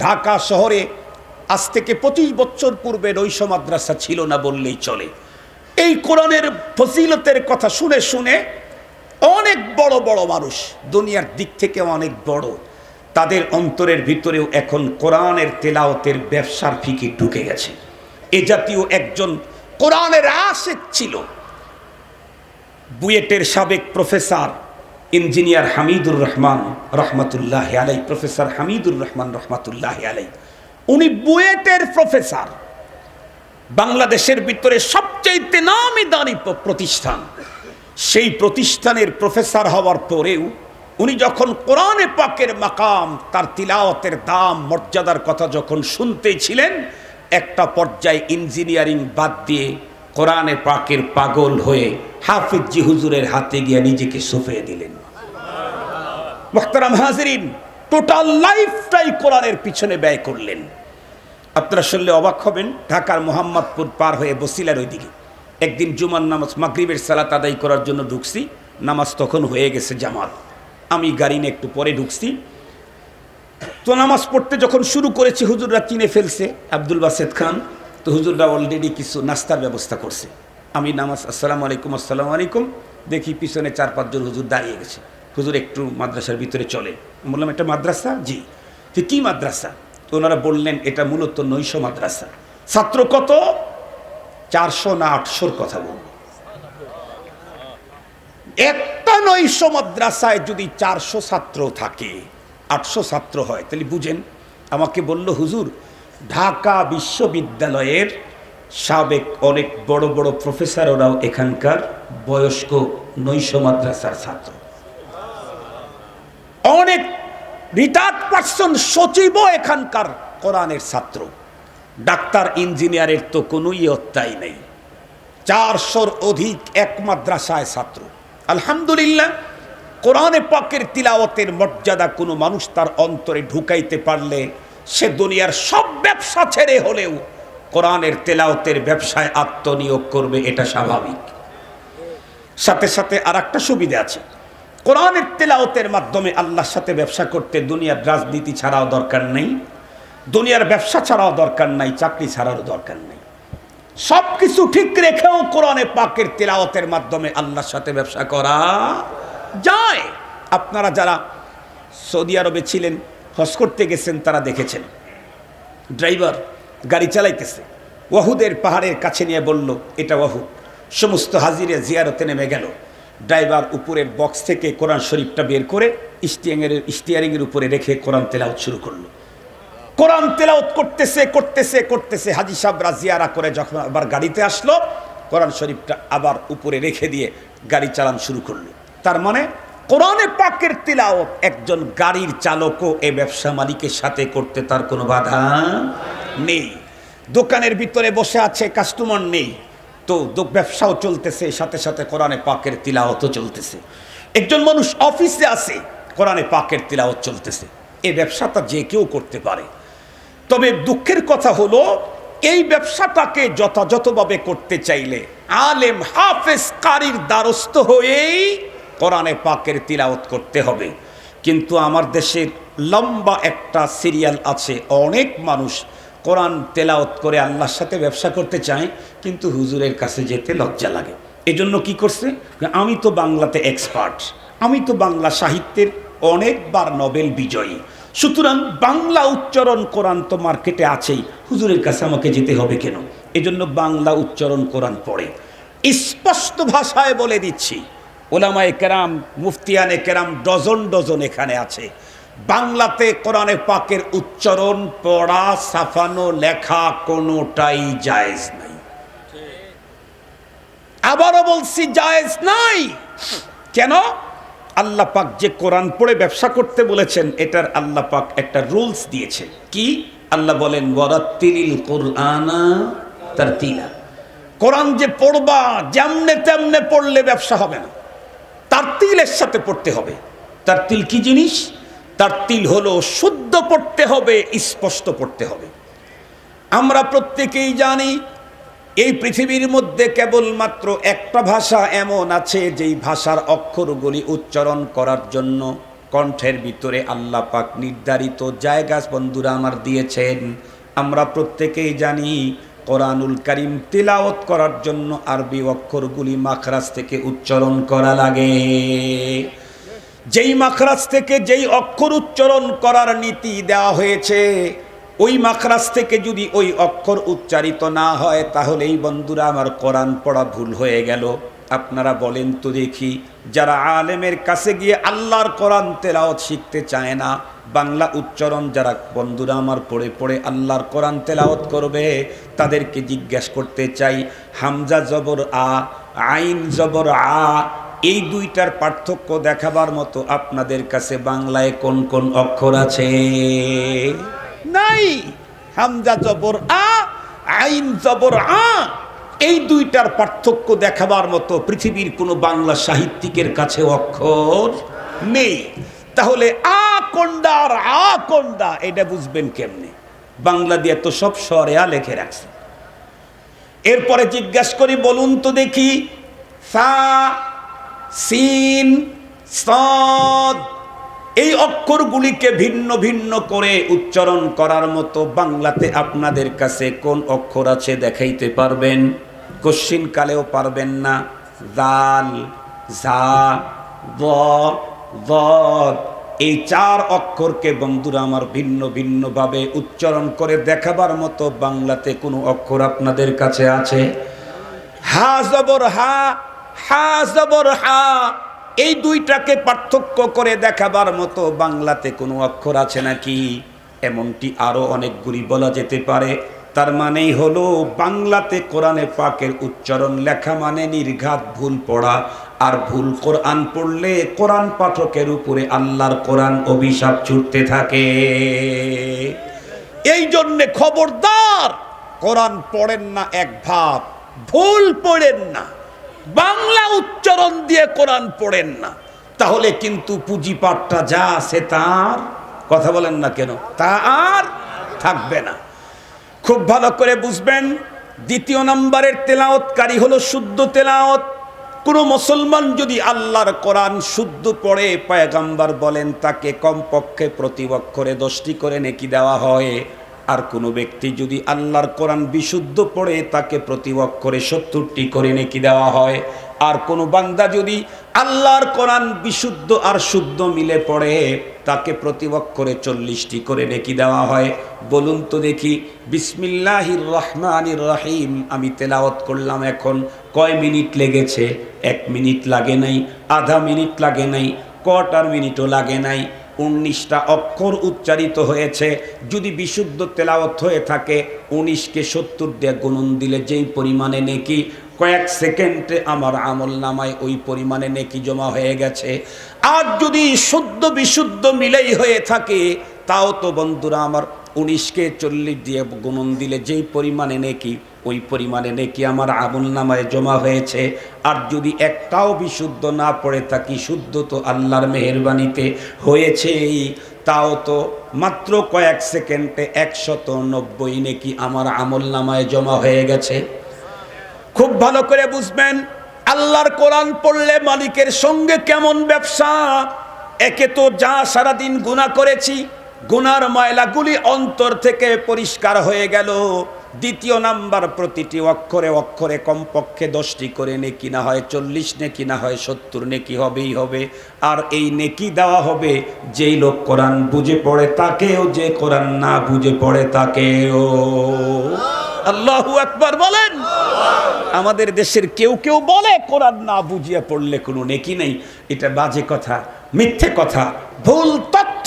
ঢাকা শহরে আজ থেকে 25 বছর পূর্বে রইস মাদ্রাসা ছিল না বললেই চলে। এই কোরআনের ফজিলতের কথা শুনে শুনে অনেক বড় বড় মানুষ দুনিয়ার দিক থেকে অনেক বড়, তাদের অন্তরের ভিতরেও এখন কোরআনের তেলাওয়াতের ব্যবসার ফিকির ঢুকে গেছে। এ জাতীয় একজন কোরআনের আশিক ছিল বুয়েটের সাবেক প্রফেসর ইঞ্জিনিয়ার হামিদুর রহমান রহমাতুল্লাহ আলাই, প্রফেসর হামিদুর রহমান রহমাতুল্লাহ আলাই। উনি বুয়েটের প্রফেসর, বাংলাদেশের ভিতরে সবচেয়ে নামি দামি প্রতিষ্ঠান। সেই প্রতিষ্ঠানের প্রফেসর হওয়ার পরেও উনি যখন কোরআনে পাকের মাকাম তার তিলাওয়াতের দাম মর্যাদার কথা যখন শুনতেছিলেন, একটা পর্যায়ে ইঞ্জিনিয়ারিং বাদ দিয়ে কোরআনে পাকের পাগল হয়ে হাফিজ জি হুজুরের হাতে গিয়ে নিজেকে সঁপে দিলেন। মুহতারাম হাজিরিন, টোটাল লাইফটাই কোরআনের পিছনে ব্যয় করলেন। আপনারা শুনলে অবাক হবেন, ঢাকার মোহাম্মদপুর পার হয়ে বসিলার ওইদিকে একদিন জুমার নামাজ মাগরিবের সালাত আদায় করার জন্য ঢুকছি, নামাজ তখন হয়ে গেছে জামাত, আমি গাড়ি নিয়ে একটু পরে ঢুকছি। তো নামাজ পড়তে যখন শুরু করেছি হুজুররা চিনে ফেলছে আব্দুল বাসেদ খান, তো হুজুররা অলরেডি কিছু নাস্তার ব্যবস্থা করছে। আমি নামাজ আসসালামু আলাইকুম আসসালামু আলাইকুম দেখি পিছনে 4-5 জন হুজুর দাঁড়িয়ে গেছে। হুজুর একটু মাদ্রাসার ভিতরে চলে। বললাম এটা মাদ্রাসা? জি। তো কি মাদ্রাসা? তো ওনারা বললেন এটা মূলত নৈশ মাদ্রাসা। ছাত্র কত? 400 না 800 কথা বলল। একটা নৈশ মাদ্রাসায় যদি 400 ছাত্র থাকে, 800 ছাত্র হয়, তাহলে বুঝেন। আমাকে বলল হুজুর ঢাকা বিশ্ববিদ্যালয়ের সাবেক অনেক বড় বড় প্রফেসর ওরাও এখানকার বয়স্ক নৈশ মাদ্রাসার ছাত্র, অনেক রিটায়ার্ড পার্সন সচিবও এখানকার কোরআনের ছাত্র। ডাক্তার ইঞ্জিনিয়ারের তো কোনো ইয়ত্তাই নেই। 400-র অধিক এক মাদ্রাসায় ছাত্র। আলহামদুলিল্লাহ, কোরআনে পাকের তিলাওয়াতের মর্যাদা কোনো মানুষ তার অন্তরে ঢুকাইতে পারলে সে দুনিয়ার সব ব্যবসা ছেড়ে হলেও কোরআনের তেলাওয়াতের ব্যবসায় আত্মনিয়োগ করবে, এটা স্বাভাবিক। সাথে সাথে আর একটা সুবিধা আছে, কোরআনের তেলাওয়াতের মাধ্যমে আল্লাহর সাথে ব্যবসা করতে দুনিয়ার রাজনীতি ছাড়াও দরকার নেই, দুনিয়ার ব্যবসা ছাড়াও দরকার নাই, চাকরি ছাড়াও দরকার নেই। সব কিছু ঠিক রেখেও কোরআনে পাকের তেলাওয়াতের মাধ্যমে আল্লাহর সাথে ব্যবসা করা যায়। আপনারা যারা সৌদি আরবে ছিলেন, হজ করতে গেছেন, তারা দেখেছেন ড্রাইভার গাড়ি চালাইতেছে, ওয়াহুদের পাহাড়ের কাছে নিয়ে বলল এটা ওয়াহুদ। সমস্ত হাজিরে জিয়ারতে নেমে গেল। ড্রাইভার উপরের বক্স থেকে কোরআন শরীফটা বের করে স্টিয়ারিংয়ের উপরে রেখে কোরআন তেলাওয়াত শুরু করলো। কোরআন তেলাওয়াত করতেছে করতেছে করতেছে, হাজী সাহেবরা জিয়ারা করে যখন আবার গাড়িতে আসলো, কোরআন শরীফটা আবার উপরে রেখে দিয়ে গাড়ি চালান শুরু করলো। তার মানে কোরআনে পাকের তিলাওয়াত একজন গাড়ির চালকও এই ব্যবসা মালিকের সাথে করতে তার কোনো বাধা নেই। দোকানের ভিতরে বসে আছে, কাস্টমার নেই, তো ব্যবসাও চলতেছে, সাথে সাথে কোরআনে পাকের তিলাওয়াতও চলতেছে। একজন মানুষ অফিসে আছে, কোরআনে পাকের তিলাওয়াত চলতেছে। এই ব্যবসাটা যে কেউ করতে পারে। তবে দুঃখের কথা হলো, এই ব্যবসাটাকে যথাযথভাবে করতে চাইলে আলেম হাফেজ কারির দ্বারস্থ হয়েই কোরআনে পাকের তিলাওয়াত করতে হবে। কিন্তু আমার দেশের লম্বা একটা সিরিয়াল আছে, অনেক মানুষ কোরআন তেলাওয়াত করে আল্লাহর সাথে ব্যবসা করতে চায়, কিন্তু হুজুরের কাছে যেতে লজ্জা লাগে। এজন্য কি করছে, আমি তো বাংলাতে এক্সপার্ট, আমি তো বাংলা সাহিত্যের অনেকবার নোবেল বিজয়ী, সুতরাং বাংলা উচ্চারণ কোরআন তো মার্কেটে আছেই, হুজুরের কাছে আমাকে যেতে হবে কেন? এজন্য বাংলা উচ্চারণ কোরআন পড়ে। স্পষ্ট ভাষায় বলে দিচ্ছি, ওলামায়ে কেরাম, মুফতিয়ানে কেরাম ডজন ডজন এখানে আছে, বাংলাতে কোরআনে পাকের উচ্চারণ, পড়া, ছাপানো, লেখা কোনোটাই জায়েজ নাই। আবারও বলছি, জায়েজ নাই। কেন? আল্লাহ পাক যে কোরআন পড়ে ব্যবসা করতে বলেছেন, এটার আল্লাহ পাক একটা রুলস দিয়েছেন। কি? আল্লাহ বলেন, ওয়ারাত্তিলিল কুরআনা তারতিলা। কোরআন যে পড়বা, যেমনে তেমনে পড়লে ব্যবসা হবে না, তারতিলের সাথে পড়তে হবে। তারতিল কি জিনিস? তারতিল হলো শুদ্ধ পড়তে হবে, স্পষ্ট পড়তে হবে। আমরা প্রত্যেকেই জানি, এই পৃথিবীর মধ্যে কেবলমাত্র একটা ভাষা এমন আছে, যেই ভাষার অক্ষরগুলি উচ্চারণ করার জন্য কণ্ঠের ভিতরে আল্লাহ পাক নির্ধারিত জায়গা বন্ধুরা আমার দিয়েছেন। আমরা প্রত্যেকেই জানি, কোরআনুল কারীম তিলাওয়াত করার জন্য আরবি অক্ষরগুলি মাখরাজ থেকে উচ্চারণ করা লাগে। যেই মাখরাজ থেকে যেই অক্ষর উচ্চারণ করার নীতি দেওয়া হয়েছে, ওই মাখরাজ থেকে যদি ওই অক্ষর উচ্চারিত না হয়, তাহলে এই বন্ধুরা আমার কোরআন পড়া ভুল হয়ে গেল। আপনারা বলেন তো দেখি, যারা আলেমের কাছে গিয়ে আল্লাহর কোরআন তেলাওয়াত শিখতে চায় না, বাংলা উচ্চারণ যারা বন্ধুরা আমার পড়ে পড়ে আল্লাহর কোরআন তেলাওয়াত করবে, তাদেরকে জিজ্ঞেস করতে চাই, হামজা জবর আ, আইন জবর আ, এই দুইটার পার্থক্য দেখাবার মতো আপনাদের কাছে বাংলায় কোন কোন অক্ষর আছে? নাই। হামজা জবর আ, আইন জবর আ, এই দুইটার পার্থক্য দেখাবার মতো পৃথিবীর কোনো বাংলা সাহিত্যিকের কাছে অক্ষর নেই। তাহলে আ কোনটা আর আ কোনটা এটা বুঝবেন কেমনে? বাংলা দিয়ে তো সব স্বরে আ লিখে রাখছে। এরপরে জিজ্ঞেস করি, বলুন তো দেখি, সা, সিন, সাদ, এই অক্ষরগুলিকে ভিন্ন ভিন্ন করে উচ্চারণ করার মতো বাংলাতে আপনাদের কাছে কোন অক্ষর আছে দেখাইতে পারবেন? কোশ্চিন কালেও পারবেন না। জাল, ঝা, দ, দদ, এই চার অক্ষরকে বন্ধুরা আমার ভিন্ন ভিন্ন ভাবে উচ্চারণ করে দেখাবার মতো বাংলাতে কোনো অক্ষর আপনাদের কাছে আছে? হা জবর হা, হা জবর হা, এই দুইটাকে পার্থক্য করে দেখাবার মতো বাংলাতে কোনো অক্ষর আছে নাকি? এমনটি আরো অনেকগুলি বলা যেতে পারে। তার মানেই হলো, বাংলাতে কোরআনে পাকের উচ্চারণ লেখা মানে নির্ঘাত ভুল পড়া, আর ভুল কোরআন পড়লে কোরআন পাঠকের উপরে আল্লাহর কোরআন অভিশাপ ছুটতে থাকে। এই জন্যে খবরদার, কোরআন পড়েন না এক ভাব, ভুল পড়েন না, বাংলা উচ্চারণ দিয়ে কোরআন পড়েন না, তাহলে কিন্তু পুঁজিপাটটা যা আছে তার, কথা বলেন না কেন, তা আর থাকবে না। খুব ভালো করে বুঝবেন, দ্বিতীয় নম্বরের তেলাওয়াতকারী হলো শুদ্ধ তেলাওয়াত। কোন মুসলমান যদি আল্লাহর কোরআন শুদ্ধ পড়ে, পয়গম্বর বলেন তাকে কমপক্ষে প্রতি অক্ষরে 10টি করে নেকি দেওয়া হয়। আর কোনো ব্যক্তি যদি আল্লাহর কোরআন বিশুদ্ধ পড়ে, তাকে প্রতি অক্ষরে 70টি করে নেকি দেওয়া হয়। আর কোনো বান্দা যদি আল্লাহর কোরআন বিশুদ্ধ আর শুদ্ধ মিলে পড়ে, তাকে প্রতি অক্ষরে 40টি করে নেকি দেওয়া হয়। বলুন তো দেখি, বিসমিল্লাহির রহমানির রহিম আমি তেলাওয়াত করলাম, এখন কয় মিনিট লেগেছে? 1 মিনিট লাগে নাই, আধা মিনিট লাগে নাই, কোয়ার্টার মিনিটও লাগে নাই, 19টা অক্ষর উচ্চারিত হয়েছে। যদি বিশুদ্ধ তেলাওয়াত হয়ে থাকে 19কে 70 দিয়ে গুণন দিলে যেই পরিমাণে নেকি, কয়েক সেকেন্ডে আমার আমল নামায় ওই পরিমাণে নেকি জমা হয়ে গেছে। আর যদি শুদ্ধ বিশুদ্ধ মিলেই হয়ে থাকে, তাও তো বন্ধুরা আমার 19কে 40 দিয়ে গুণন দিলে যেই পরিমাণে নেকি, ওই পরিমাণে নেকি আমার আমল নামায় জমা হয়েছে। আর যদি একটাও বিশুদ্ধ না পড়ে থাকি, শুদ্ধ তো আল্লাহর মেহেরবানিতে হয়েছেই, তাও তো মাত্র কয়েক সেকেন্ডে 190 নেকি আমার আমল নামায় জমা হয়ে গেছে। খুব ভালো করে বুঝবেন, আল্লাহর কোরআন পড়লে মালিকের সঙ্গে কেমন ব্যবসা। একে তো যা সারাদিন গুনাহ করেছি, গুনার ময়লাগুলি অন্তর থেকে পরিষ্কার হয়ে গেল। দ্বিতীয় নাম্বার, প্রতিটি অক্ষরে অক্ষরে কমপক্ষে 10টি করে নেকি, না হয় 40 নেকি, না হয় 70 নেকি হবেই হবে। আর এই নেকি দেওয়া হবে যেই লোক কোরআন বুঝে পড়ে তাকেও, যে কোরআন না বুঝে পড়ে তাকেও। আল্লাহু আকবার বলেন। আমাদের দেশের কেউ কেউ বলে কোরআন না বুঝিয়ে পড়লে কোনো নেকি নেই। এটা বাজে কথা, মিথ্যে কথা, ভুল তথ্য।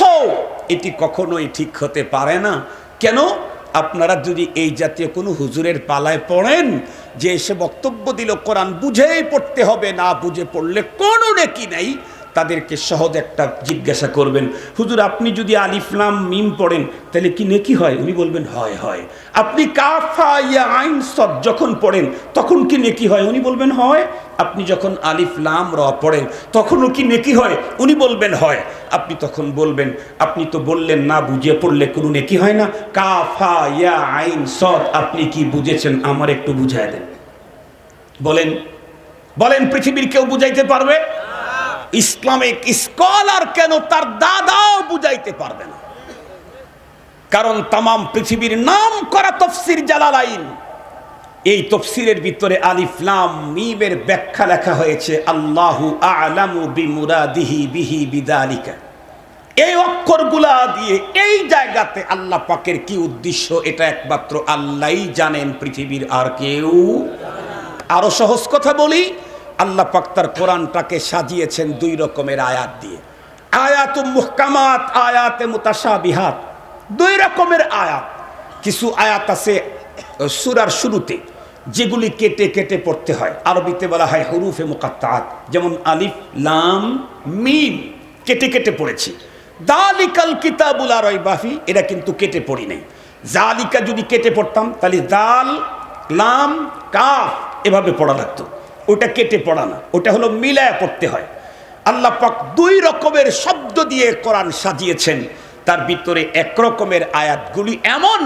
এটি কখনোই ঠিক হতে পারে না। কেন? আপনারা যদি এই জাতীয় কোনো হুজুরের পালায় পড়েন যে এসে বক্তব্য দিল কোরআন বুঝেই পড়তে হবে, না বুঝে পড়লে কোনো নেকি নেই, তাদেরকে সহজ একটা জিজ্ঞাসা করবেন, হুজুর আপনি যদি আলিফ লাম মিম পড়েন তাহলে কি নেকি হয়? উনি বলবেন হয় হয়। আপনি কাফ হা ইয়া আইন সদ যখন পড়েন তখন কি নেকি হয়? উনি বলবেন হয়। আপনি যখন আলিফ লাম র পড়েন তখনও কি নেকি হয়? উনি বলবেন হয়। আপনি তখন বলবেন, আপনি তো বললেন না বুঝে পড়লে কোনো নেকি হয় না, কাফ হা ইয়া আইন সদ আপনি কি বুঝেছেন আমার একটু বুঝায় দেন। বলেন বলেন, পৃথিবীর কেউ বুঝাইতে পারবে? ইসলামিক স্কলার কেন তার দাদাও বুঝাইতে পারবে না। কারণ তামাম পৃথিবীর নাম করা তফসির জালালাইন, এই তফসিরের ভিতরে আলিফ লাম মিমের ব্যাখ্যা লেখা হয়েছে আল্লাহু আ'লামু বিমুরাদিহি বিহি বিযালিকা। এই অক্ষরগুলা দিয়ে এই জায়গাতে আল্লাহ পাকের কি উদ্দেশ্য এটা একমাত্র আল্লাহই জানেন, পৃথিবীর আর কেউ। আরো সহজ কথা বলি, আল্লাহ পাক তার কোরআনটাকে সাজিয়েছেন 2 রকমের আয়াত দিয়ে। আয়াত মুহকামাত, আয়াতে মুতাশাবিহাত, 2 রকমের আয়াত। কিছু আয়াত আছে সূরার শুরুতে যেগুলি কেটে কেটে পড়তে হয়, আরবিতে বলা হয় হুরুফে মুকাত্তাআত, যেমন আলিফ লাম মিম কেটে কেটে পড়েছি। যালিকাল কিতাবুল লা রাইবা ফি, এটা কিন্তু কেটে পড়ি নাই। যালিকা যদি কেটে পড়তাম তাহলে দাল লাম কাফ এভাবে পড়া লাগতো, ওটা কেটে পড়া না, ওটা হলো মিলায়া পড়তে হয়। আল্লাহ পাক 2 রকমের শব্দ দিয়ে কোরআন সাজিয়েছেন। তার ভিতরে 1 রকমের আয়াতগুলি এমন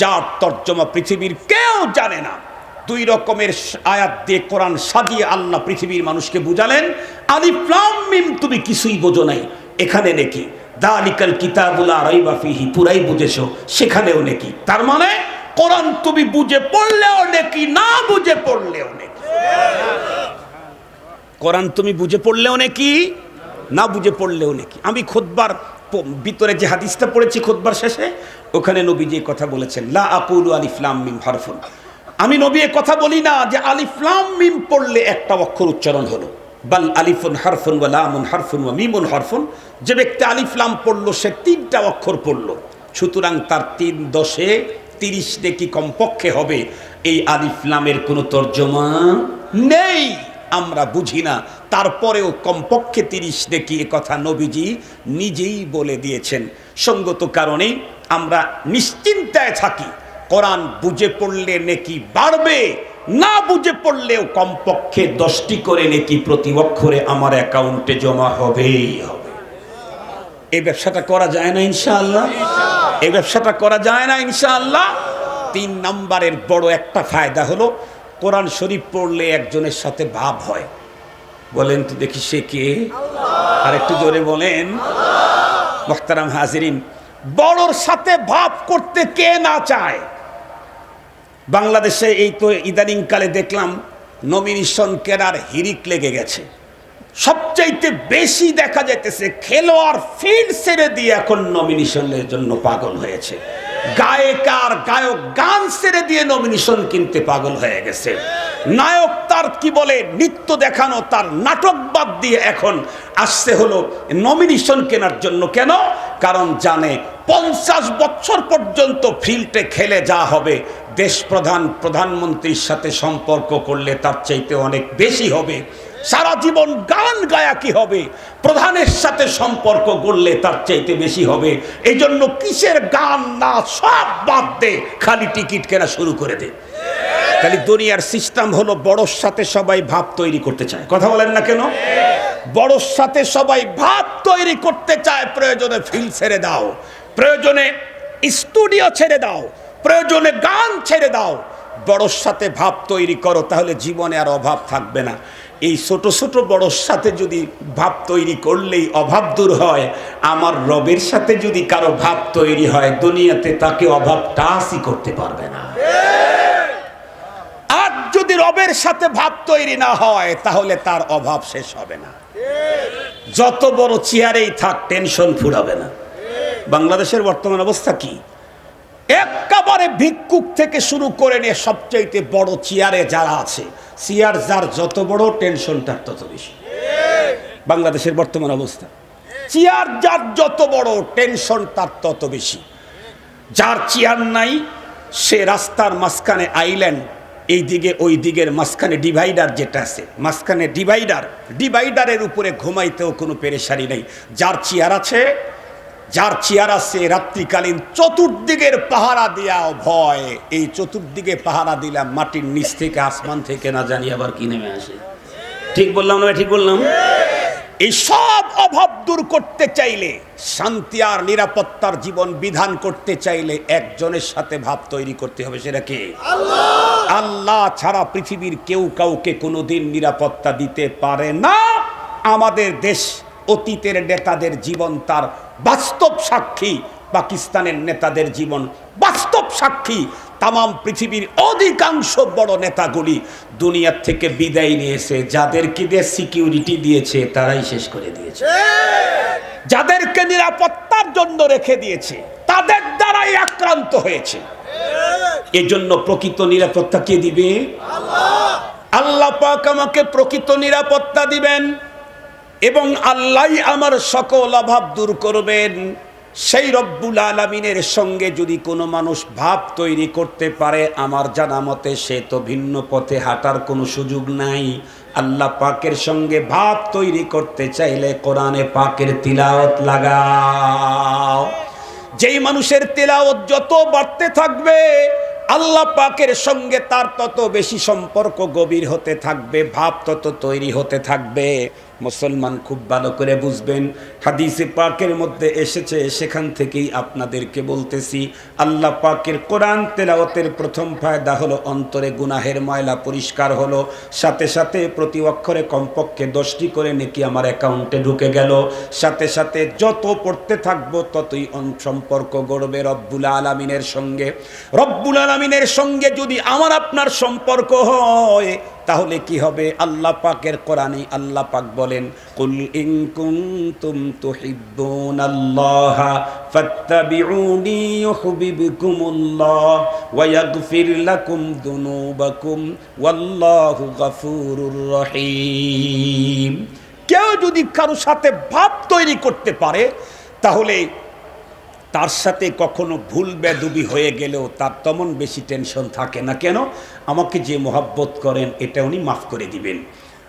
যার তর্জমা পৃথিবীর কেউ জানে না। 2 রকমের আয়াত দিয়ে কোরআন সাজিয়ে আল্লাহ পৃথিবীর মানুষকে বুঝালেন, আলিফ লাম মিম তুমি কিছুই বোঝো নাই, এখানে নেকি। যালিকাল কিতাবুল লা রাইবা ফিহি পুরাই বুঝেছো, সেখানেও নেকি। তার মানে কোরআন তুমি বুঝে পড়লেও নেকি, না বুঝে পড়লেও নেকি। কোরআন তুমি বুঝে পড়লেও নেকি, না বুঝে পড়লেও নেকি। আমি খুতবার ভিতরে যে হাদিসটা পড়েছি খুতবার শেষে, ওখানে নবীজি কথা বলেছেন, লা আকুলু আলিফ লাম মিম হারফুন। আমি নবী কথা বলি না যে আলিফ লাম মিম পড়লে একটা অক্ষর উচ্চারণ হলো, বাল আলিফুন হারফুন ওয়া লামুন হারফুন ওয়া মিমুন হারফুন। যে ব্যক্তি আলিফ লাম পড়লো সে 3টা অক্ষর পড়লো, সুতরাং তার 3 10 30 নেকি কমপক্ষে হবে। এই আলিফ লামের কোনো তর্জমা নেই, আমরা বুঝি না, তারপরেও কমপক্ষে 30 নেকি, এ কথা নবীজি নিজেই বলে দিয়েছেন। সঙ্গত কারণেই আমরা নিশ্চিন্তায় থাকি, কোরআন বুঝে পড়লে নেকি বাড়বে, না বুঝে পড়লেও কমপক্ষে 10টি করে নেকি প্রতি অক্ষরে আমার অ্যাকাউন্টে জমা হবেই হবে। এই ব্যবসাটা করা যায় না ইনশাআল্লাহ? এই ব্যবসাটা করা যায় না ইনশাআল্লাহ? 3 নম্বরের বড় একটা ফায়দা হলো, কোরআন শরীফ পড়লে একজনের সাথে ভাব হয়। বলেন তো দেখি সে কে? আর একটু জোরে বলেন। মুহতারাম হাজিরিন, বড়র সাথে ভাব করতে কে না চায়? বাংলাদেশে এই তো ইদানিং কালে দেখলাম নমিনেশন কেনার হিরিক লেগে গেছে। সবচাইতে বেশি দেখা যাইতেছে খেলোয়াড় ফিল্ড ছেড়ে দিয়ে এখন নমিনেশনের জন্য পাগল হয়েছে। গায়িকার গায়ক গান ছেড়ে দিয়ে নমিনেশন কিনতে পাগল হয়ে গেছে। নায়ক তার কি বলে নৃত্য দেখানো, তার নাটক বাদ দিয়ে এখন আসছে হলো নমিনেশন কেনার জন্য। কেন? কারণ জানে 50 বছর পর্যন্ত ফিল্ডে খেলে যা হবে, দেশ প্রধানমন্ত্রীর সাথে সম্পর্ক করলে তার চাইতে অনেক বেশি হবে। সারা জীবন গান গায়া কি হবে, প্রধানের সাথে সম্পর্ক করলে তার চাইতে বেশি হবে। এই জন্য কিসের গান না সব বাদ দে, খালি টিকিট কেনা শুরু করে দে। তাহলে দুনিয়ার সিস্টেম হলো বড়োর সাথে সবাই ভাব তৈরি করতে চায়। কথা বলেন না কেন? বড়োর সাথে সবাই ভাব তৈরি করতে চায়। প্রয়োজনে ফিল্ড ছেড়ে দাও, প্রয়োজনে স্টুডিও ছেড়ে দাও, প্রয়োজনে গান ছেড়ে দাও, বড়োর সাথে ভাব তৈরি করো, তাহলে জীবনে আর অভাব থাকবে না। এই ছোট ছোট বড়োর সাথে যদি ভাব তৈরি করলেই অভাব দূর হয়, আমার রবের সাথে যদি কারো ভাব তৈরি হয়, দুনিয়াতে তাকে অভাব টাসই করতে পারবে না। আর যদি রবের সাথে ভাব তৈরি না হয়, তাহলে তার অভাব শেষ হবে না। যত বড় চেয়ারেই থাক, টেনশন ফুরাবে না। বাংলাদেশের বর্তমান অবস্থা কি? একেবারে ভিক্ষুক থেকে শুরু করে নিয়ে সবচাইতে বড় চেয়ারে যারা আছে, চেয়ার যার যত বড়, টেনশন তার তত বেশি। বাংলাদেশের বর্তমান অবস্থা, চেয়ার যার যত বড়, টেনশন তার তত বেশি। যার চেয়ার নাই, সে রাস্তার মাঝখানে আইল্যান্ড, এই দিকে ওই দিকের মাঝখানে ডিভাইডার যেটা আছে, মাঝখানে ডিভাইডারের উপরে ঘুমাইতেও কোনো পেরেশানি নেই। যার চেয়ার আছে রাত্রিকালীন চতুর্দিকের পাহারা দেওয়া ভয়। এই চতুর্দিকে পাহারা দিলাম, মাটির নিচ থেকে আসমান থেকে না জানি আবার কি নেমে আসে। ঠিক বললাম না? ঠিক বললাম? এই সব অভাব দূর করতে চাইলে, শান্তি আর নিরাপত্তার জীবন বিধান করতে চাইলে একজনের সাথে ভাব তৈরি করতে হবে। সেটা কে? আল্লাহ ছাড়া পৃথিবীর কেউ কাউকে কোনোদিন নিরাপত্তা দিতে পারে না। আমাদের দেশ অতীতের নেতাদের জীবন তার বাস্তব সাক্ষী, পাকিস্তানের নেতাদের জীবন বাস্তব সাক্ষী। তাম পৃথিবীর অধিকাংশ বড় নেতাগুলি দুনিয়ার থেকে বিদায় নিয়েছে, যাদেরকে দিয়ে সিকিউরিটি দিয়েছে তারাই শেষ করে দিয়েছে। যাদেরকে নিরাপত্তার জন্য রেখে দিয়েছে, তাদের দ্বারাই আক্রান্ত হয়েছে। এজন্য প্রকৃত নিরাপত্তা কে দিবে? আল্লাহ পাক আমাকে প্রকৃত নিরাপত্তা দিবেন এবং আল্লাহই আমার সকল অভাব দূর করবেন। সেই রব্বুল আলামিনের সঙ্গে যদি কোনো মানুষ ভাব তৈরি করতে পারে, আমার জানা মতে সে তো ভিন্ন পথে হাঁটার কোনো সুযোগ নাই। আল্লাহ পাকের সঙ্গে ভাব তৈরি করতে চাইলে কোরআনে পাকের তিলাওয়াত লাগাও। যেই মানুষের তিলাওয়াত যত বাড়তে থাকবে, আল্লাহ পাকের সঙ্গে তার তত বেশি সম্পর্ক গভীর হতে থাকবে, ভাব তত তৈরি হতে থাকবে। মুসলমান খুব ভালো করে বুঝবেন, হাদিসে পাকের মধ্যে এসেছে, সেখান থেকেই আপনাদেরকে বলতেছি। আল্লাহ পাকের কোরআন তেলাওয়াতের প্রথম ফায়দা হলো অন্তরে গুনাহের ময়লা পরিষ্কার হলো, সাথে সাথে প্রতি অক্ষরে কমপক্ষে 10টি করে নেকি আমার অ্যাকাউন্টে ঢুকে গেল। সাথে সাথে যত পড়তে থাকবো ততই সম্পর্ক গড়বে রব্বুল আলামিনের সঙ্গে। রব্বুল আলামিনের সঙ্গে যদি আমার আপনার সম্পর্ক হয়, তাহলে কি হবে? আল্লাহ পাকের কোরআনে আল্লাহ পাক বলেন, কুল ইন কুনতুম তুহিব্বুনাল্লাহ ফাত্তাবিউনি ইউহিব্বুকুমুল্লাহ ওয়া ইয়াগফির লাকুম যুনুবাকুম ওয়াল্লাহু গফুরুর রহিম। কেউ যদি কারো সাথে ভাব তৈরি করতে পারে, তাহলে তার সাথে কখনো ভুল বেদবি হয়ে গেলেও তার তেমন বেশি টেনশন থাকে না। কেন? আমাকে যে মোহাব্বত করেন এটা উনি মাফ করে দিবেন।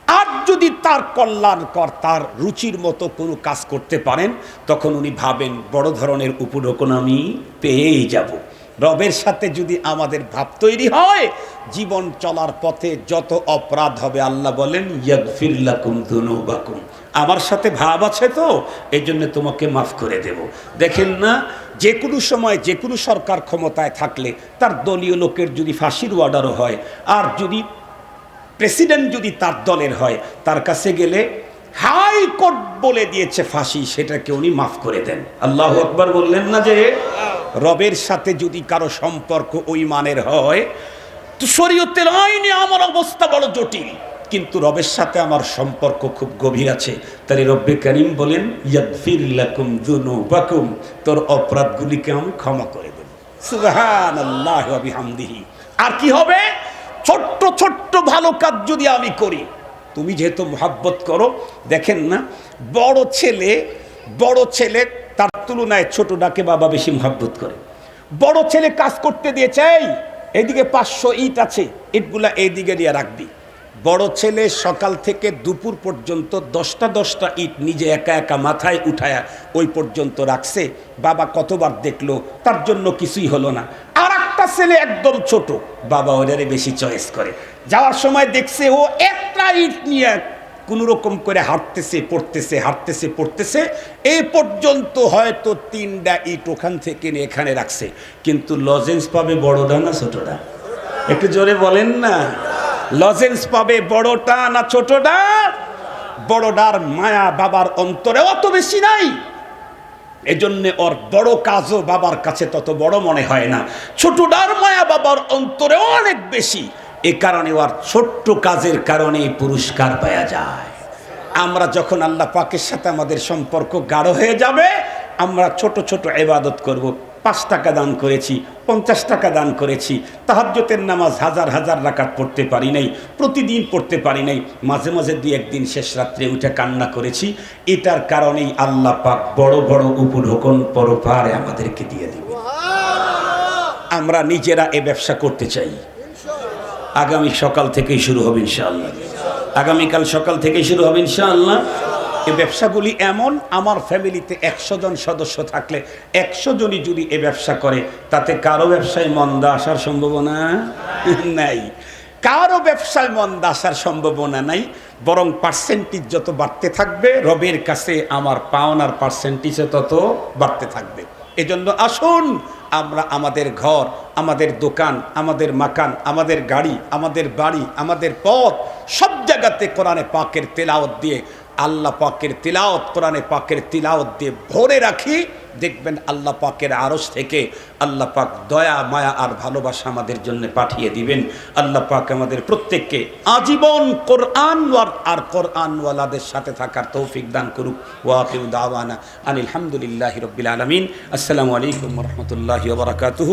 আর যদি তার কল্যাণকর, তার রুচির মতো কোনো কাজ করতে পারেন, তখন উনি ভাবেন বড় ধরনের উপঢৌকন আমি পেয়েই যাব। রবের সাথে যদি আমাদের ভাব তৈরি হয়, জীবন চলার পথে যত অপরাধ হবে, আল্লাহ বলেন ইয়াগফির লাকুম যুনুবাকুম, আমার সাথে ভাব আছে তো এই জন্য তোমাকে মাফ করে দেব। দেখেন না, যে কোনো সময় যে কোনো সরকার ক্ষমতায় থাকলে তার দলীয় লোকের যদি ফাঁসির অর্ডারও হয়, আর যদি প্রেসিডেন্ট যদি তার দলের হয়, তার কাছে গেলে হাইকোর্ট বলে দিয়েছে ফাঁসি, সেটাকে উনি মাফ করে দেন। আল্লাহু আকবার বললেন না? যে রবের সাথে যদি কারো সম্পর্ক ওই মানের হয়, তো শরীয়তের আইনে আমার অবস্থা বড় জটিল, কিন্তু রবের সাথে আমার সম্পর্ক খুব গভীর আছে, তাই রব্বে কারীম বলেন ইয়াগফির লাকুম যুনুবাকুম, তোর অপরাধগুলিকে আমি ক্ষমা করে দেব। সুবহানাল্লাহি ওয়া বিহামদিহি। আর কি হবে? ছোট্ট ছোট্ট ভালো কাজ যদি আমি করি, তুমি যেহেতু মোহাব্বত করো, দেখেন না বড় ছেলে তার তুলনায় ছোটটাকে বাবা বেশি মোহাব্বত করে। বড় ছেলে কাজ করতে দিয়েছে, এই এইদিকে 500 ইট আছে, ইটগুলা এইদিকে দিয়ে রাখবি। বড় ছেলে সকাল থেকে দুপুর পর্যন্ত 10টা ইট নিজে একা একা মাথায় উঠায়া ওই পর্যন্ত রাখছে। বাবা কতবার দেখলো, তার জন্য কিছুই হলো না। আর একটা ছেলে একদম ছোট, বাবা ওটারে বেশি চয়েস করে। যাওয়ার সময় দেখছে ও একটা ইট নিয়ে কোন রকম করে হাঁটতেছে পড়তেছে, এই পর্যন্ত হয়তো 3টা ইট ওখান থেকে নিয়ে এখানে রাখছে। কিন্তু লজেন্স পাবে বড়টা না ছোটটা? একটু জোরে বলেন না। লজেন্স পাবে বড়টা না ছোটটা? বড়টার মায়া বাবার অন্তরে অত বেশি নাই, এজন্য ওর বড় কাজও বাবার কাছে তত বড় মনে হয় না। ছোটটার মায়া বাবার অন্তরে অনেক বেশি, এ কারণে ওর ছোট্ট কাজের কারণে পুরস্কার পাওয়া যায়। আমরা যখন আল্লাহ পাকের সাথে আমাদের সম্পর্ক গাঢ় হয়ে যাবে, আমরা ছোট ছোট ইবাদত করব। 5 টাকা দান করেছি, 50 টাকা দান করেছি, তাহাজ্জুদের নামাজ হাজার রাকাত পড়তে পারি নাই, প্রতিদিন পড়তে পারি নাই, মাঝে মাঝে 2-1 দিন শেষ রাত্রে উঠে কান্না করেছি। এটার কারণেই আল্লাহ পাক বড় বড় উপঢৌকন পরপারে আমাদেরকে দিয়ে দিবে। আমরা নিজেরা এ ব্যবসা করতে চাই। আগামী সকাল থেকেই শুরু হবে ইনশাআল্লাহ। আগামীকাল সকাল থেকেই শুরু হবে ইনশাআল্লাহ। এই ব্যবসাগুলি এমন, আমার ফ্যামিলিতে 100 জন সদস্য থাকলে 100 জনই যদি এ ব্যবসা করে, তাতে কারো ব্যবসায় মন্দা আসার সম্ভাবনা নাই। কারো ব্যবসায় মন্দা আসার সম্ভাবনা নাই, বরং পার্সেন্টেজ যত বাড়তে থাকবে, রবের কাছে আমার পাওনার পার্সেন্টেজও তত বাড়তে থাকবে। এজন্য আসুন আমরা আমাদের ঘর, আমাদের দোকান, আমাদের মাকান, আমাদের গাড়ি, আমাদের বাড়ি, আমাদের পথ, সব জায়গাতে কোরআনে পাকের তেলাওয়াত দিয়ে, আল্লাহ পাকের তিলাওয়াত, কোরআনে পাকের তিলাওয়াত দিয়ে ভরে রাখি। দেখবেন আল্লাহ পাকের আরশ থেকে আল্লাহ পাক দয়া মায়া আর ভালোবাসা আমাদের জন্য পাঠিয়ে দিবেন। আল্লাহ পাক আমাদের প্রত্যেককে আজীবন কোরআন আর কোরআনওয়ালাদের সাথে থাকার তৌফিক দান করুক। ওয়া আখিরু দাওয়ানা আনিল হামদুলিল্লাহি রাব্বিল আলামিন। আসসালামু আলাইকুম ওয়া রাহমাতুল্লাহি ওয়া বারাকাতুহু।